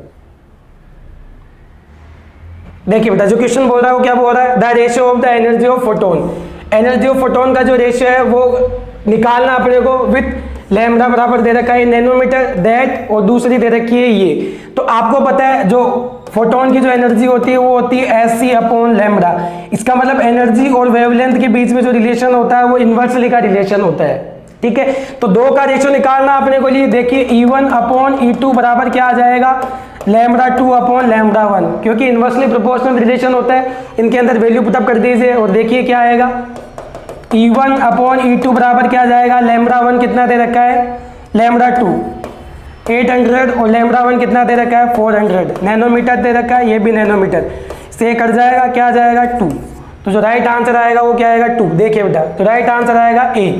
देखिए बेटा, जो क्वेश्चन बोल रहा है वो क्या बोल रहा है, the ratio of the energy of photon. Energy of photon का जो रेशियो है वो निकालना अपने को विथ लैम्डा बराबर दे रखा है नैनोमीटर दैट, और दूसरी दे रखी है ये। तो आपको पता है जो फोटोन की जो एनर्जी होती है वो होती है एस सी अपॉन लैम्डा। इसका मतलब एनर्जी और वेवलेंथ के बीच में जो रिलेशन होता है वो इन्वर्सली का रिलेशन होता है, ठीक है। तो दो का रेशियो निकालना अपने को लिए, देखिए E1 अपॉन E2 बराबर क्या आ जाएगा, लैम्डा 2 अपॉन लैम्डा 1, क्योंकि इन्वर्सली प्रोपोर्शनल रिलेशन होता है। इनके अंदर वैल्यू पुटअप कर दीजिए और देखिए क्या आएगा, E1 अपॉन E2 बराबर क्या आ जाएगा, लैम्डा 1 कितना दे रखा है, लैम्डा 2 800, और लैम्डा 1 कितना दे रखा है 400 नैनोमीटर दे रखा है, ये भी नैनोमीटर से कट जाएगा, क्या आ जाएगा 2। तो जो राइट आंसर आएगा वो क्या आएगा 2। देखिए बेटा, तो राइट आंसर आएगा ए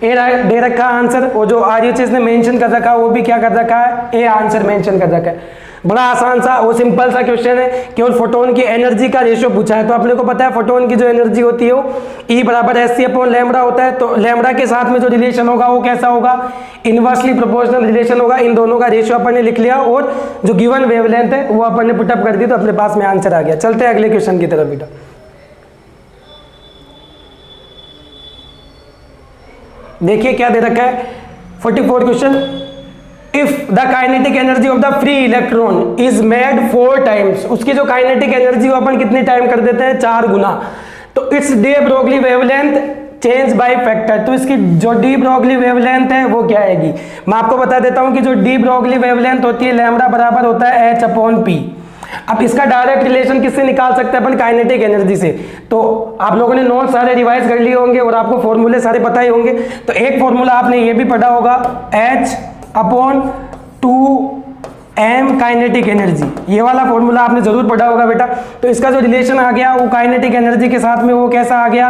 दे रखा आंसर, और जो आरयूएचएस ने मेंशन कर रखा है वो भी क्या कर रखा है, ए आंसर मेंशन कर रखा है। बड़ा आसान सा और सिंपल सा क्वेश्चन है, केवल फोटोन की एनर्जी का रेशियो पूछा है। तो अपने को पता है फोटोन की जो एनर्जी होती है वो E बराबर एस सी अपॉन लैम्डा होता है। तो लैम्डा के साथ में जो रिलेशन होगा वो कैसा होगा, इनवर्सली प्रोपोर्शनल रिलेशन होगा। इन दोनों का रेशियो अपन ने लिख लिया और जो गिवन वेवलेंथ है वो अपन ने पुटअप कर दी, तो अपने पास में आंसर आ गया। चलते हैं अगले क्वेश्चन की तरफ बेटा। देखिए क्या दे रखा है 44 question, if the kinetic energy of the free electron is made 4 times, उसकी जो काइनेटिक एनर्जी अपन कितनी टाइम कर देते हैं 4 गुना, तो it's de Broglie wavelength change by factor. तो इसकी जो डी ब्रोगली वेवलेंथ है वो क्या आएगी, मैं आपको बता देता हूं कि जो डी ब्रोगली वेवलेंथ होती है लैम्डा बराबर होता है h अपॉन पी। अब इसका डायरेक्ट रिलेशन किससे निकाल सकते हैं अपन, काइनेटिक एनर्जी से। तो आप लोगों ने नोट सारे रिवाइज कर लिए होंगे और आपको फॉर्मूले सारे पता ही होंगे। तो एक फॉर्मूला आपने ये भी पढ़ा होगा, H/2m काइनेटिक एनर्जी, ये वाला फॉर्मूला आपने जरूर पढ़ा होगा बेटा। तो इसका जो रिलेशन आ गया वो काइनेटिक एनर्जी के साथ में वो कैसा आ गया,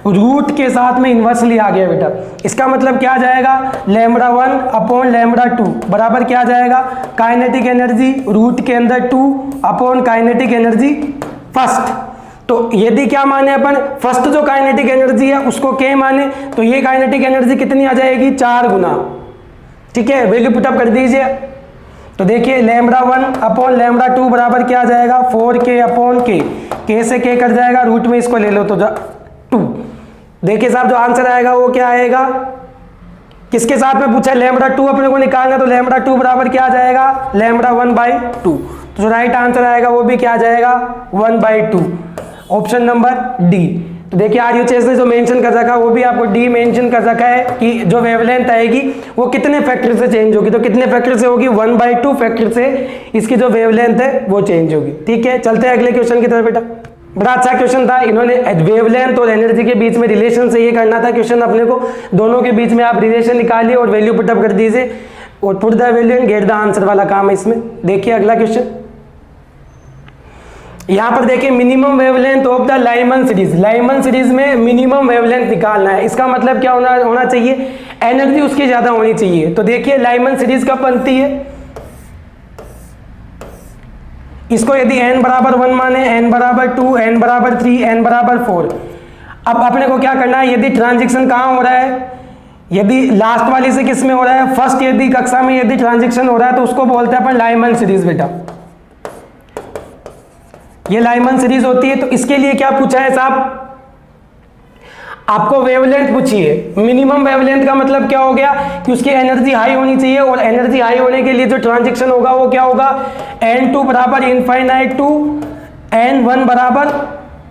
रूट के साथ में इन्वर्सली आ गया बेटा। इसका मतलब क्या आ जाएगा, λ1/λ2 बराबर क्या आ जाएगा, काइनेटिक एनर्जी रूट के अंदर 2 काइनेटिक एनर्जी फर्स्ट। तो यदि क्या माने अपन, फर्स्ट जो काइनेटिक एनर्जी है उसको K माने, तो ये काइनेटिक एनर्जी कितनी आ जाएगी, 4 गुना। ठीक है, वैल्यू पुटअप कर दीजिए। तो देखिए λ1/λ2 बराबर क्या आ जाएगा, 4K/K, K से K कट जाएगा, रूट में इसको ले लो तो 2। देखिए साहब जो आंसर आएगा वो क्या आएगा, किसके साथ में पूछा, λ2 अपने को निकालना, तो λ2 बराबर क्या आ जाएगा, λ1/2। तो जो राइट आंसर आएगा वो भी क्या आ जाएगा, 1/2, ऑप्शन नंबर डी। तो देखिए RUHS ने जो मेंशन कर रखा है वो भी आपको डी मेंशन कर रखा है कि जो वेवलेंथ आएगी वो कितने फैक्टर से चेंज होगी, तो कितने फैक्टर से होगी, 1/2 फैक्टर से इसकी जो वेवलेंथ है वो चेंज होगी। ठीक है, चलते हैं अगले क्वेश्चन की तरफ बेटा। बड़ा अच्छा क्वेश्चन था, इन्होंने वेवलेंथ और एनर्जी के बीच में रिलेशन से ये करना था क्वेश्चन अपने को, दोनों के बीच में आप रिलेशन निकालिए और वैल्यू पुटअप कर दीजिए और put the value and get the answer वाला काम है इसमें। देखिए अगला क्वेश्चन, यहां पर देखिए minimum wavelength of the Lyman series, Lyman series में मिनिमम वेवलेंथ निकालना है। इसका मतलब क्या होना चाहिए, एनर्जी उसकी ज्यादा होनी चाहिए। तो देखिए लाइमन सीरीज कब बनती है, इसको यदि n/1 माने, n/2, n/3, n/4। अब अपने को क्या करना है, यदि ट्रांजिशन कहां हो रहा है, यदि लास्ट वाली से किस में हो रहा है, फर्स्ट यदि कक्षा में यदि ट्रांजिशन हो रहा है तो उसको बोलते हैं अपन लाइमन सीरीज बेटा, ये लाइमन सीरीज होती है। तो इसके लिए क्या पूछा है साहब, आपको वेवलेंथ पूछी है। मिनिमम वेवलेंथ का मतलब क्या हो गया कि उसकी एनर्जी हाई होनी चाहिए, और एनर्जी हाई होने के लिए जो ट्रांजिशन होगा वो क्या होगा, n2 बराबर इनफाइनाइट टू n1 बराबर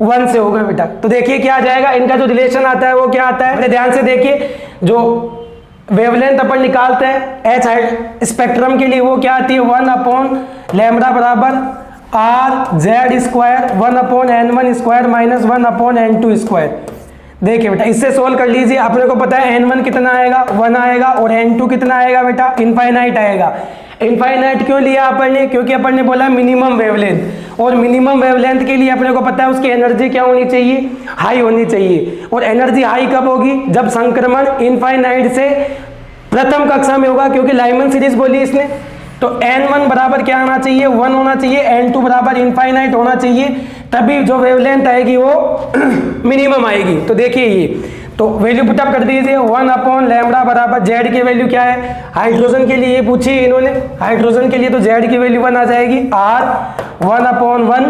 1 से होगा बेटा। तो देखिए क्या आ जाएगा, इनका जो रिलेशन आता है वो क्या आता है, ध्यान से देखिए, जो वेवलेंथ अपन निकालते हैं H स्पेक्ट्रम के लिए वो क्या आती है, 1/λ बराबर RZ² 1/n1² माइनस 1/n2²। देखिए बेटा इससे सोल्व कर लीजिए, अपने को पता है n1 कितना आएगा, 1 आएगा, और n2 कितना आएगा बेटा, इनफाइनाइट आएगा। इनफाइनाइट क्यों लिया अपन ने, क्योंकि अपन ने बोला मिनिमम वेवलेंथ, और मिनिमम वेवलेंथ के लिए अपने को पता है उसकी एनर्जी क्या होनी चाहिए, हाई होनी चाहिए। और एनर्जी हाई कब होगी, जब संक्रमण इनफाइनाइट से प्रथम कक्षा में होगा, क्योंकि लाइमन सीरीज बोली इसने। तो n1 बराबर क्या आना चाहिए, 1 होना चाहिए, n2 बराबर इनफाइनाइट होना चाहिए, तभी जो वेवलेंथ आएगी वो मिनिमम आएगी। तो देखिए ये, तो वैल्यू पुटअप कर दीजिए, 1/λ बराबर z की वैल्यू क्या है, हाइड्रोजन के लिए ये पूछी इन्होंने, हाइड्रोजन के लिए तो z की वैल्यू 1 आ जाएगी, r 1/1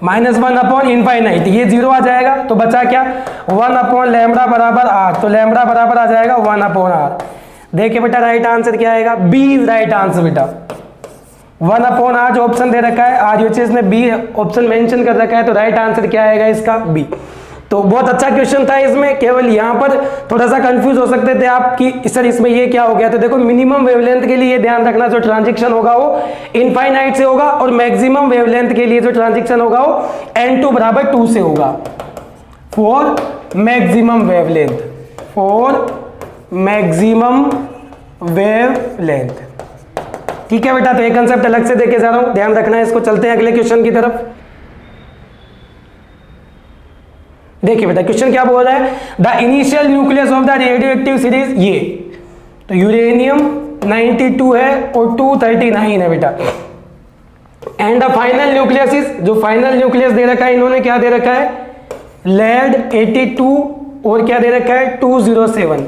माइनस 1/इनफाइनाइट, ये 0 आ जाएगा। तो बचा क्या, 1/λ बराबर r, तो लैम्बडा बराबर आ जाएगा 1/r। देखिए बेटा राइट आंसर क्या आएगा, बी राइट आंसर बेटा। 1/r जो ऑप्शन दे रखा है, RUHS ने बी ऑप्शन मेंशन कर रखा है, तो राइट आंसर क्या आएगा इसका, बी। तो बहुत अच्छा क्वेश्चन था, इसमें केवल यहाँ पर थोड़ा सा कंफ्यूज हो सकते थे आप कि सर इसमें ये क्या हो गया। तो देखो मिनिमम वेवलेंथ के लिए ध्यान रखना, जो ट्रांजिशन होगा वो इनफाइनाइट से होगा, और मैक्सिमम वेवलेंथ के लिए जो ट्रांजिशन होगा वो n2 बराबर 2 से होगा, for maximum wavelength, for maximum wavelength. ठीक है बेटा, तो ये कंसेप्ट अलग से देके जा रहा हूं, ध्यान रखना है इसको। चलते हैं अगले क्वेश्चन की तरफ। देखिए बेटा क्वेश्चन क्या बोल रहा है, the initial nucleus of the radioactive series, ये तो यूरेनियम 92 है और 239 है बेटा, and the final nucleus is, जो फाइनल न्यूक्लियस दे रखा है इन्होंने क्या दे रखा है, लेड 82 और क्या दे रखा है 207,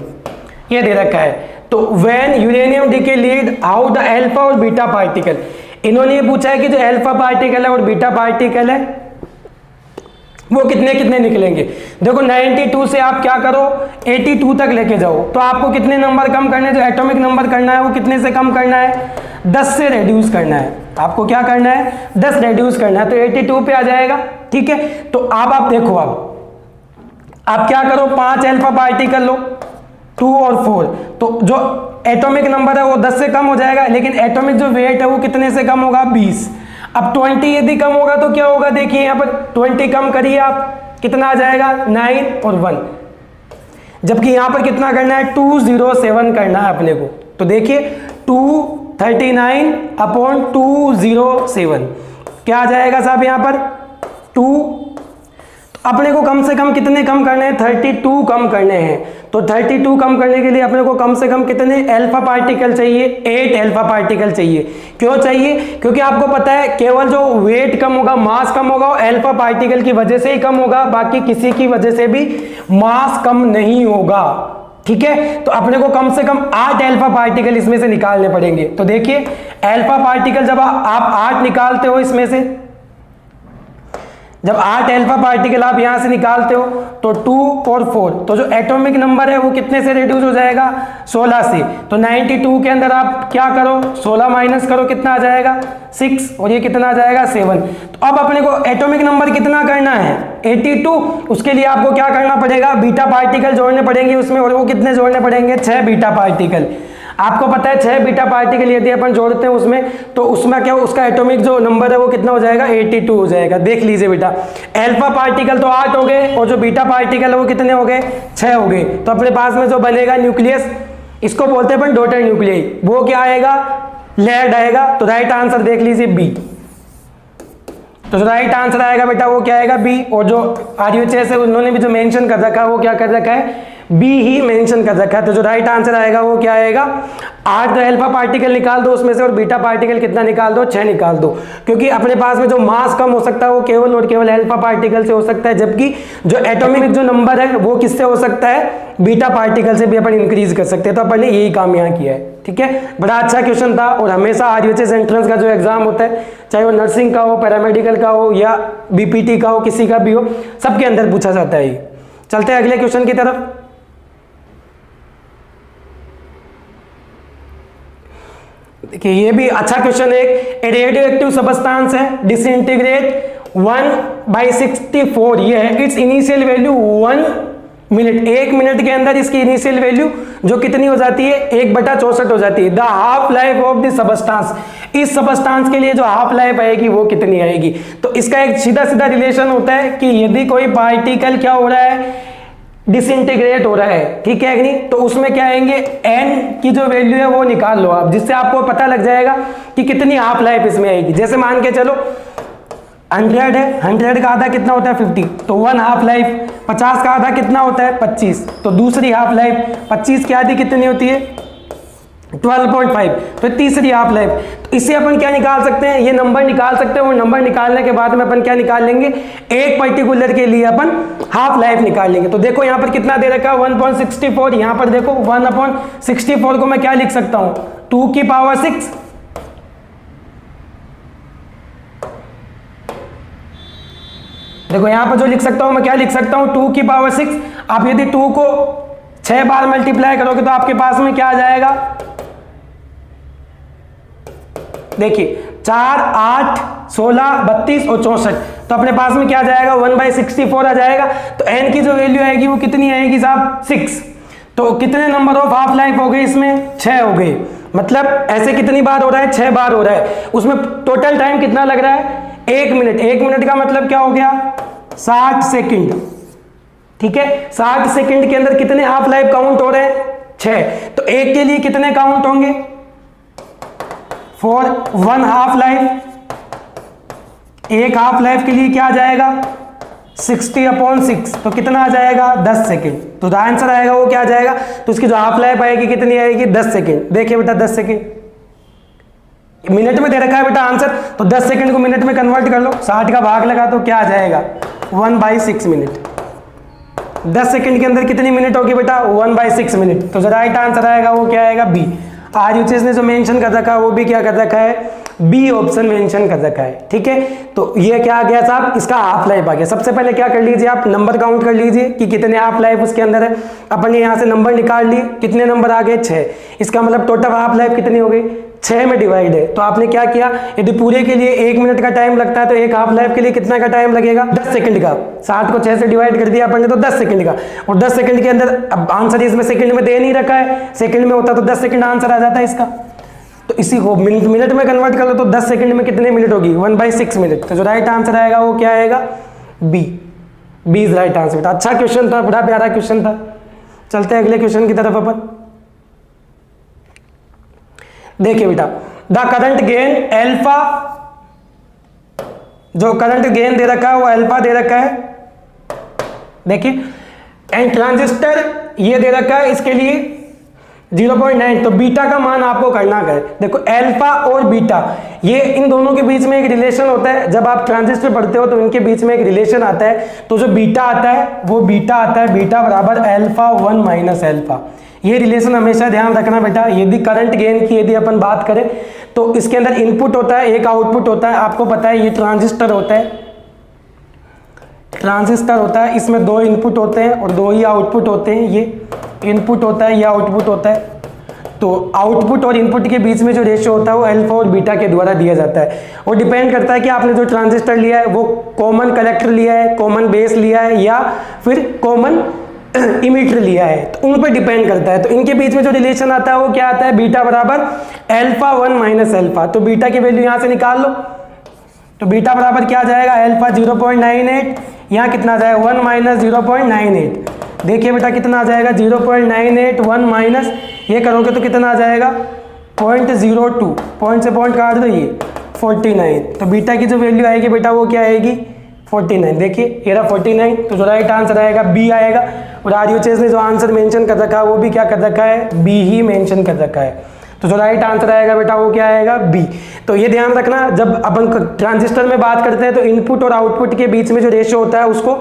ये दे रखा है। तो when uranium decay lead how the alpha और बीटा पार्टिकल, इन्होंने ये पूछा है कि जो अल्फा पार्टिकल है और बीटा पार्टिकल है वो कितने कितने निकलेंगे। देखो 92 से आप क्या करो 82 तक लेके जाओ, तो आपको कितने नंबर कम करने, जो एटॉमिक नंबर करना है वो कितने से कम करना है, 10 से रेड्यूस करना है। आपको क्या करना है, 10 रेड्यूस करना है, तो 82 पे आ जाएगा। ठीक है, तो आप देखो, अब आप क्या करो, 5 अल्फा पार्टिकल लो, 2 और 4, तो जो एटॉमिक नंबर है वो 10 से कम हो जाएगा, लेकिन एटॉमिक जो वेट है वो कितने से कम होगा, 20। अब 20 यदि कम होगा तो क्या होगा, देखिए यहाँ पर 20 कम करिए आप, कितना आ जाएगा 9 और 1, जबकि यहाँ पर कितना करना है 207 करना है अपने को। तो देखिए 239 अपॉन 207 क्या आ जाएगा साहब यहाँ पर 2, अपने को कम से कम कितने कम करने हैं 32 कम करने हैं। तो 32 कम करने के लिए अपने को कम से कम कितने अल्फा पार्टिकल चाहिए, 8 अल्फा पार्टिकल चाहिए। क्यों चाहिए, क्योंकि आपको पता है केवल जो वेट कम होगा, मास कम होगा, अल्फा पार्टिकल की वजह से ही कम होगा, बाकी किसी की वजह से भी मास कम नहीं होगा। ठीक है, तो अपने को कम से कम 8 अल्फा पार्टिकल इसमें से निकालने पड़ेंगे। तो देखिए अल्फा पार्टिकल जब आप 8 निकालते हो, इसमें से जब 8 अल्फा पार्टिकल आप यहां से निकालते हो तो 2 और 4, तो जो एटॉमिक नंबर है वो कितने से रिड्यूस हो जाएगा 16 से। तो 92 के अंदर आप क्या करो 16 माइनस करो, कितना आ जाएगा 6, और ये कितना आ जाएगा 7। तो अब अपने को एटॉमिक नंबर कितना करना है 82, उसके लिए आपको क्या करना पड़ेगा, बीटा पार्टिकल जोड़ने पड़ेंगे उसमें, और वो कितने जोड़ने पड़ेंगे 6 बीटा पार्टिकल। आपको पता है 6 बीटा पार्टिकल यदि अपन जोड़ते हैं उसमें, तो उसमें क्या उसका एटॉमिक जो नंबर है वो कितना हो जाएगा 82 हो जाएगा। देख लीजिए बेटा, अल्फा पार्टिकल तो 8 हो गए और जो बीटा पार्टिकल है वो कितने हो गए 6 हो गए। तो अपने पास में जो बनेगा न्यूक्लियस, इसको बोलते हैं अपन डॉटर न्यूक्लियाई, वो क्या आएगा लेयर्ड आएगा। तो राइट आंसर देख लीजिए बी। तो जो राइट आंसर आएगा बेटा वो क्या आएगा बी, और जो RUHS है उन्होंने भी जो मेंशन कर रखा है वो क्या कर रखा है बी ही मेंशन कर रखा है। तो जो राइट आंसर आएगा वो क्या आएगा 8 अल्फा पार्टिकल निकाल दो उसमें से, और बीटा पार्टिकल कितना निकाल दो 6 निकाल दो, क्योंकि अपने पास में जो मास कम हो सकता है वो केवल और केवल अल्फा पार्टिकल से हो सकता है, जबकि जो एटॉमिक जो नंबर है वो किससे हो सकता है बीटा पार्टिकल से भी अपन इंक्रीज कर सकते हैं। तो अपन ने यही काम यहाँ किया है। ठीक है, बड़ा अच्छा क्वेश्चन था, और हमेशा RUHS एंट्रेंस का जो एग्जाम होता है, चाहे वो नर्सिंग का हो, पैरामेडिकल का हो या BPT का हो, किसी का भी हो, सबके अंदर पूछा जाता है। चलते हैं अगले क्वेश्चन की तरफ। देखिए ये भी अच्छा क्वेश्चन है। रेडियो एक्टिव सबस्टांस है, डिसइंटीग्रेट 1/64 ये है, it's initial value 1 minute, 1 minute के अंदर इसकी इनिशियल वैल्यू जो कितनी हो जाती है 1/64 हो जाती है। The half life of the substance, इस सबस्टांस के लिए जो हाफ लाइफ आएगी वो कितनी आएगी। तो इसका एक सीधा सीधा रिलेशन होता है कि यदि कोई पार्टिकल क्या हो रहा है डिसइंटीग्रेट हो रहा है, ठीक है कि नहीं, तो उसमें क्या आएंगे n की जो वैल्यू है वो निकाल लो आप, जिससे आपको पता लग जाएगा कि कितनी हाफ लाइफ इसमें आएगी। जैसे मान के चलो 100 है, 100 का आधा कितना होता है 50, तो 1 हाफ लाइफ। 50 का आधा कितना होता है 25, तो दूसरी हाफ लाइफ। 25 की आधी कितनी होती है 12.5, तो तीसरी हाफ लाइफ। तो इससे अपन क्या निकाल सकते हैं, ये नंबर निकाल सकते हैं, और नंबर निकालने के बाद में अपन क्या निकाल लेंगे एक पर्टिकुलर के लिए अपन हाफ लाइफ निकाल लेंगे। तो देखो यहाँ पर कितना दे रखा है 1.64, यहाँ पर देखो 1/64 को मैं क्या लिख सकता हूँ 2 की पावर 6, देखो यहाँ पर जो लिख सकता हूँ मैं क्या लिख सकता हूँ 2 की पावर 6। आप यदि 2 को 6 बार मल्टीप्लाई करोगे तो आपके पास में क्या आ जाएगा, देखिए 4, 8, 16, 32 और 64, तो अपने पास में क्या आ जाएगा 1/64 आ जाएगा। तो n की जो वैल्यू आएगी वो कितनी आएगी साहब 6। तो कितने नंबर ऑफ हाफ लाइफ हो गए इसमें 6 हो गए, मतलब ऐसे कितनी बार हो रहा है 6 बार हो रहा है। उसमें टोटल टाइम कितना लग रहा है 1 मिनट। 1 मिनट का मतलब क्या हो गया 60 सेकंड। ठीक है, 60 सेकंड के अंदर कितने हाफ लाइफ काउंट हो रहे हैं 6, तो एक के लिए कितने काउंट होंगे फॉर 1 हाफ लाइफ। एक हाफ लाइफ के लिए क्या आ जाएगा 60/6, तो कितना आ जाएगा 10 सेकेंड। तो आंसर आएगा वो क्या आ जाएगा, तो इसकी जो हाफ लाइफ आएगी कितनी आएगी 10 सेकेंड। देखिए बेटा 10 सेकेंड मिनट में दे रखा है बेटा आंसर, तो 10 सेकेंड को मिनट में कन्वर्ट कर लो, 60 का भाग लगा तो क्या आ जाएगा 1/6 मिनट। 10 सेकेंड के अंदर कितनी मिनट होगी बेटा 1/6 मिनट। तो जो राइट आंसर आएगा वो क्या आएगा बी। RUHS ने जो मेंशन कर रखा है वो भी क्या कर रखा है बी ऑप्शन मेंशन कर रखा है। ठीक है, तो ये क्या आ गया साहब इसका हाफ लाइफ आ गया। सबसे पहले क्या कर लीजिए आप नंबर काउंट कर लीजिए कि कितने हाफ लाइफ उसके अंदर है। अपन ने यहाँ से नंबर निकाल लिए, कितने नंबर आ गए 6, इसका मतलब टोटल हाफ लाइफ कितनी हो गई 6 में डिवाइड है। तो आपने क्या किया, यदि पूरे के लिए 1 मिनट का टाइम लगता है तो एक हाफ लाइफ के लिए कितना का टाइम लगेगा 10 सेकंड का। 60 को 6 से डिवाइड कर दिया अपन ने तो 10 सेकंड का, और 10 सेकंड के अंदर अब आंसर इसमें सेकंड में दे नहीं रखा है, सेकंड में होता तो 10 सेकंड आंसर आ जाता है इसका। तो इसी को मिनट में कन्वर्ट कर लो तो 10 सेकंड में कितने मिनट होगी, 1/6 मिनट। तो जो राइट आंसर आएगा वो क्या आएगा, बी इज राइट आंसर बेटा। अच्छा क्वेश्चन था, बड़ा प्यारा क्वेश्चन था। चलते हैं अगले क्वेश्चन की तरफ अपन। देखिए बेटा, द करंट गेन एल्फा, जो करंट गेन दे रखा है वो अल्फा दे रखा है, देखिए, एंड ट्रांजिस्टर ये दे रखा है इसके लिए 0.9। तो बीटा का मान आपको करना है। देखो अल्फा और बीटा, ये इन दोनों के बीच में एक रिलेशन होता है। जब आप ट्रांजिस्टर पढ़ते हो तो इनके बीच में एक रिलेशन आता है। तो जो बीटा आता है वो बीटा आता है, बीटा बराबर अल्फा 1 माइनस अल्फा। ये रिलेशन हमेशा ध्यान रखना बेटा। यदि करंट गेन की यदि अपन बात करें तो इसके अंदर इनपुट होता है, एक आउटपुट होता है। आपको पता है ये ट्रांजिस्टर होता है, ट्रांजिस्टर होता है, इसमें 2 इनपुट होते हैं और 2 ही आउटपुट होते हैं। ये इनपुट होता है, ये आउटपुट होता है। तो आउटपुट और इनपुट के बीच में जो रेशियो होता है वो अल्फा और बीटा के द्वारा दिया जाता है। और डिपेंड करता है कि आपने जो ट्रांजिस्टर लिया है वो कॉमन कलेक्टर लिया है, कॉमन बेस लिया है या फिर कॉमन इमीटर लिया है, तो उन पर डिपेंड करता है। तो इनके बीच में जो रिलेशन आता है वो क्या आता है, बीटा बराबर अल्फा 1 माइनस अल्फा। तो बीटा की वैल्यू यहां से निकाल लो। तो बीटा बराबर क्या जाएगा, अल्फा 0.98, यहाँ कितना आ जाएगा 1 माइनस 0.98। देखिए बेटा कितना आ जाएगा 0.98 1 माइनस, ये करोगे तो कितना आ जाएगा 0.02, पॉइंट से पॉइंट काट दो, ये 49। तो बीटा की जो वैल्यू आएगी बेटा वो क्या आएगी 49। देखिए ये रहा 49। तो जो राइट आंसर आएगा बी आएगा। और RUHS ने जो आंसर मेंशन कर रखा है वो भी क्या कर रखा है, बी ही मेंशन कर रखा है। तो जो राइट आंसर आएगा बेटा वो क्या आएगा, बी। तो ये ध्यान रखना, जब अपन ट्रांजिस्टर में बात करते हैं तो इनपुट और आउटपुट के बीच में जो रेशियो होता है उसको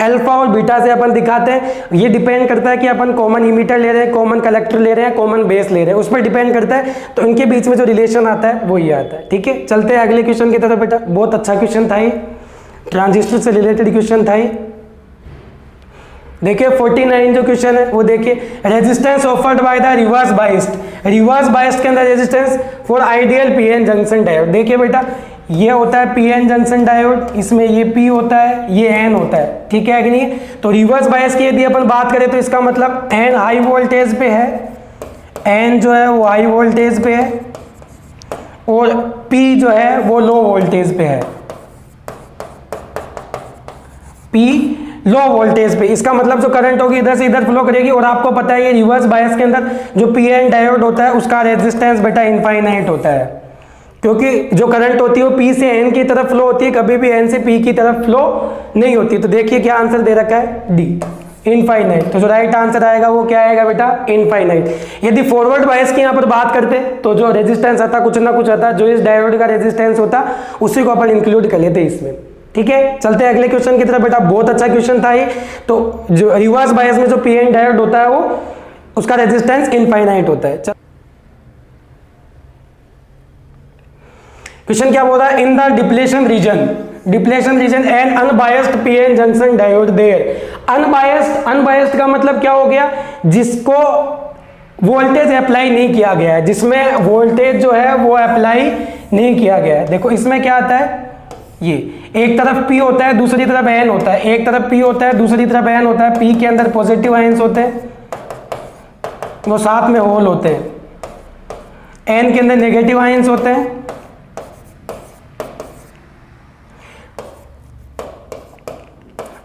अल्फा और बीटा से अपन दिखाते हैं। ये डिपेंड करता है कि अपन कॉमन इमीटर ले रहे हैं, कॉमन कलेक्टर ले रहे हैं, कॉमन बेस ले रहे हैं, उस पर डिपेंड करता है। तो इनके बीच में जो रिलेशन आता है वो ये आता है। ठीक है, चलते हैं अगले क्वेश्चन की तरफ बेटा। बहुत अच्छा क्वेश्चन था ये, ट्रांजिस्टर से रिलेटेड क्वेश्चन था ये। देखिए 49 जो क्वेश्चन है वो देखिए, resistance offered by the reverse biased. Reverse biased के अंदर resistance for ideal PN junction diode. देखिए बेटा ये होता है पीएन जंक्शन डायोड, इसमें ये पी होता है, ये एन होता है, ठीक है कि नहीं। तो रिवर्स बायस की यदि अपन बात करें तो इसका मतलब एन हाई वोल्टेज पे है, एन जो है वो हाई वोल्टेज पे है और पी जो है वो लो वोल्टेज पे है, पी लो वोल्टेज पे। इसका मतलब जो करंट होगी इधर से इधर फ्लो करेगी। और आपको पता है ये रिवर्स बायस के अंदर जो पीएन डायोड होता है उसका रेजिस्टेंस बेटा इनफाइनाइट होता है, क्योंकि जो करंट होती है वो पी से एन की तरफ फ्लो होती है, कभी भी एन से पी की तरफ फ्लो नहीं होती। तो देखिए क्या आंसर दे रखा है, डी इनफाइनाइट। तो जो राइट आंसर आएगा वो क्या आएगा बेटा, इनफाइनाइट। यदि फॉरवर्ड बायस की यहाँ पर बात करते तो जो रेजिस्टेंस आता कुछ ना कुछ आता, जो इस डायोड का रेजिस्टेंस होता उसी को अपन इंक्लूड कर लेते इसमें। ठीक है, चलते हैं अगले क्वेश्चन की तरफ बेटा। बहुत अच्छा क्वेश्चन था ये। तो जो रिवर्स बायस में जो पीएन डायोड होता है वो उसका रेजिस्टेंस इनफाइनाइट होता है। क्वेश्चन क्या बोल रहा है, in the depletion region and unbiased PN junction diode there. Unbiased का मतलब क्या हो गया, जिसको वोल्टेज अप्लाई नहीं किया गया है, जिसमें वोल्टेज जो है वो अप्लाई नहीं किया गया है। देखो इसमें क्या आता है, ये एक तरफ P होता है दूसरी तरफ N होता है, एक तरफ P होता है दूसरी तरफ N होता है। P के अंदर पॉजिटिव आयंस होते हैं, वो साथ में होल होते हैं। N के अंदर नेगेटिव आयंस होते हैं,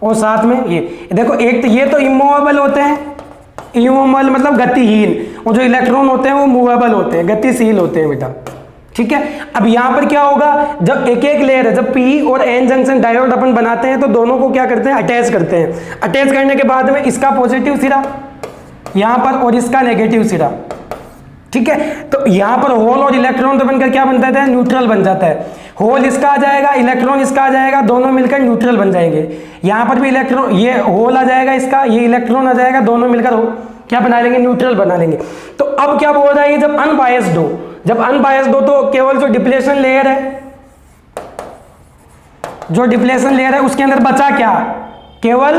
और साथ में ये देखो, एक तो ये तो इमूवेबल होते हैं, इमूवेबल मतलब गतिहीन, और जो इलेक्ट्रॉन होते हैं वो मूवेबल होते हैं, गतिशील होते हैं बेटा। ठीक है, अब यहां पर क्या होगा, जब एक एक लेयर है, जब पी और एन जंक्शन डायोड अपन बनाते हैं तो दोनों को क्या करते हैं, अटैच करते हैं। अटैच करने के बाद में इसका पॉजिटिव सिरा यहां पर और इसका नेगेटिव सिरा, ठीक है। तो यहां पर होल और इलेक्ट्रॉन तो बनकर क्या बन जाता है, न्यूट्रल बन जाता है। होल इसका आ जाएगा, इलेक्ट्रॉन इसका आ जाएगा, दोनों मिलकर न्यूट्रल बन जाएंगे। यहां पर भी इलेक्ट्रॉन, ये होल आ जाएगा इसका, ये इलेक्ट्रॉन आ जाएगा, दोनों मिलकर क्या बना लेंगे, न्यूट्रल बना लेंगे। तो अब क्या बोल रहा है, जब अनबायस्ड हो, जब अनबायस्ड हो तो केवल जो डिप्लेशन लेयर है, जो डिप्लेशन लेयर है उसके अंदर बचा क्या, केवल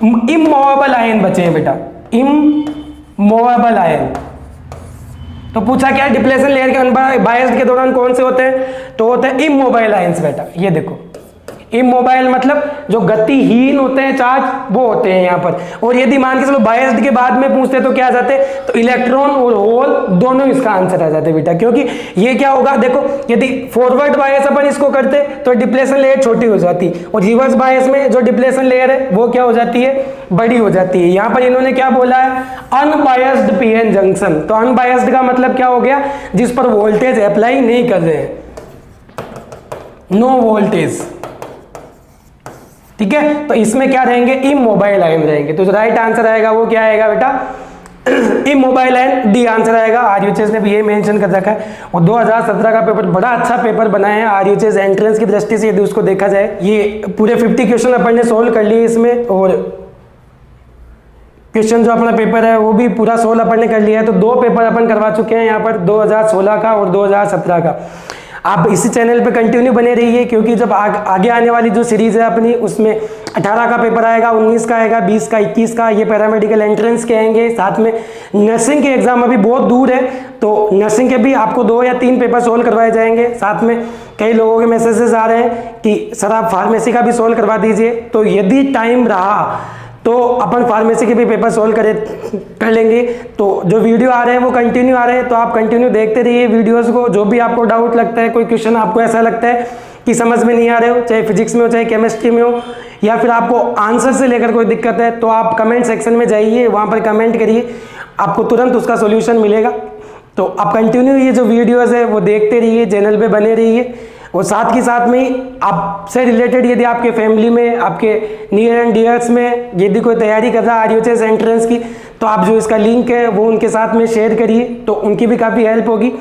इमूवेबल आयन बचे हैं बेटा, इमूवेबल आयन। तो पूछा क्या, डिप्लेशन लेयर के अनबायस्ड के दौरान कौन से होते हैं, तो होते हैं इमोबाइल आयंस बेटा। ये देखो इमोबाइल मतलब जो गतिहीन होते हैं चार्ज, वो होते हैं यहाँ पर। और यदि मान के चलो बायस्ड के बाद में पूछते तो क्या आ जाते, तो इलेक्ट्रॉन और होल दोनों इसका आंसर आ जाते बेटा। क्योंकि ये क्या होगा, देखो यदि फॉरवर्ड बायस अपन इसको करते तो डिप्लेशन लेयर छोटी हो जाती, और रिवर्स बायस में जो डिप्लेशन लेयर है वो क्या हो जाती है, बड़ी हो जाती है। यहाँ पर इन्होंने क्या बोला है, अनबायस्ड पीएन जंक्शन। तो अनबायस्ड का मतलब क्या हो गया, जिस पर वोल्टेज अप्लाई नहीं कर रहे हैं, नो वोल्टेज, ठीक है। तो इसमें क्या रहेंगे, इमोबाइल आयन रहेंगे। तो जो राइट आंसर आएगा वो क्या आएगा बेटा, इमोबाइल आयन, डी आंसर आएगा। आरयूएचएस ने भी ये मेंशन कर रखा है। और 2017 का पेपर बड़ा अच्छा पेपर बनाया है आरयूएचएस एंट्रेंस की दृष्टि से, यदि उसको देखा जाए। ये पूरे 50 क्वेश्चन अपन ने सोल्व कर लिए इसमें, और क्वेश्चन जो अपना पेपर है वो भी पूरा सोल्व अपन ने कर लिया है। तो 2 पेपर अपन करवा चुके हैं यहाँ पर, 2016 का और 2017 का। आप इसी चैनल पे कंटिन्यू बने रहिए, क्योंकि जब आगे आने वाली जो सीरीज है अपनी, उसमें 18 का पेपर आएगा, 19 का आएगा, 20 का, 21 का, ये पैरामेडिकल एंट्रेंस के आएंगे। साथ में नर्सिंग के एग्जाम अभी बहुत दूर है, तो नर्सिंग के भी आपको 2 या 3 पेपर सोल्व करवाए जाएंगे। साथ में कई लोगों के मैसेजेस आ रहे हैं कि सर आप फार्मेसी का भी सोल्व करवा दीजिए। तो यदि टाइम रहा तो अपन फार्मेसी के भी पेपर सोल्व कर लेंगे। तो जो वीडियो आ रहे हैं वो कंटिन्यू आ रहे हैं, तो आप कंटिन्यू देखते रहिए वीडियोस को। जो भी आपको डाउट लगता है, कोई क्वेश्चन आपको ऐसा लगता है कि समझ में नहीं आ रहे हो, चाहे फिजिक्स में हो, चाहे केमिस्ट्री में हो, या फिर आपको आंसर से लेकर कोई दिक्कत है, तो आप कमेंट सेक्शन में जाइए, वहाँ पर कमेंट करिए, आपको तुरंत उसका सोल्यूशन मिलेगा। तो आप कंटिन्यू ये जो वीडियोज़ है वो देखते रहिए, चैनल पर बने रहिए। और साथ ही साथ में आपसे रिलेटेड यदि आपके फैमिली में, आपके नियर एंड डियर्स में यदि कोई तैयारी कर रहा है आरयूएचएस एंट्रेंस की, तो आप जो इसका लिंक है वो उनके साथ में शेयर करिए, तो उनकी भी काफ़ी हेल्प होगी।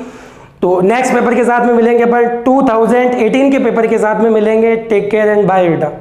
तो नेक्स्ट पेपर के साथ में मिलेंगे अपन, 2018 के पेपर के साथ में मिलेंगे। टेक केयर एंड बाय बेटा।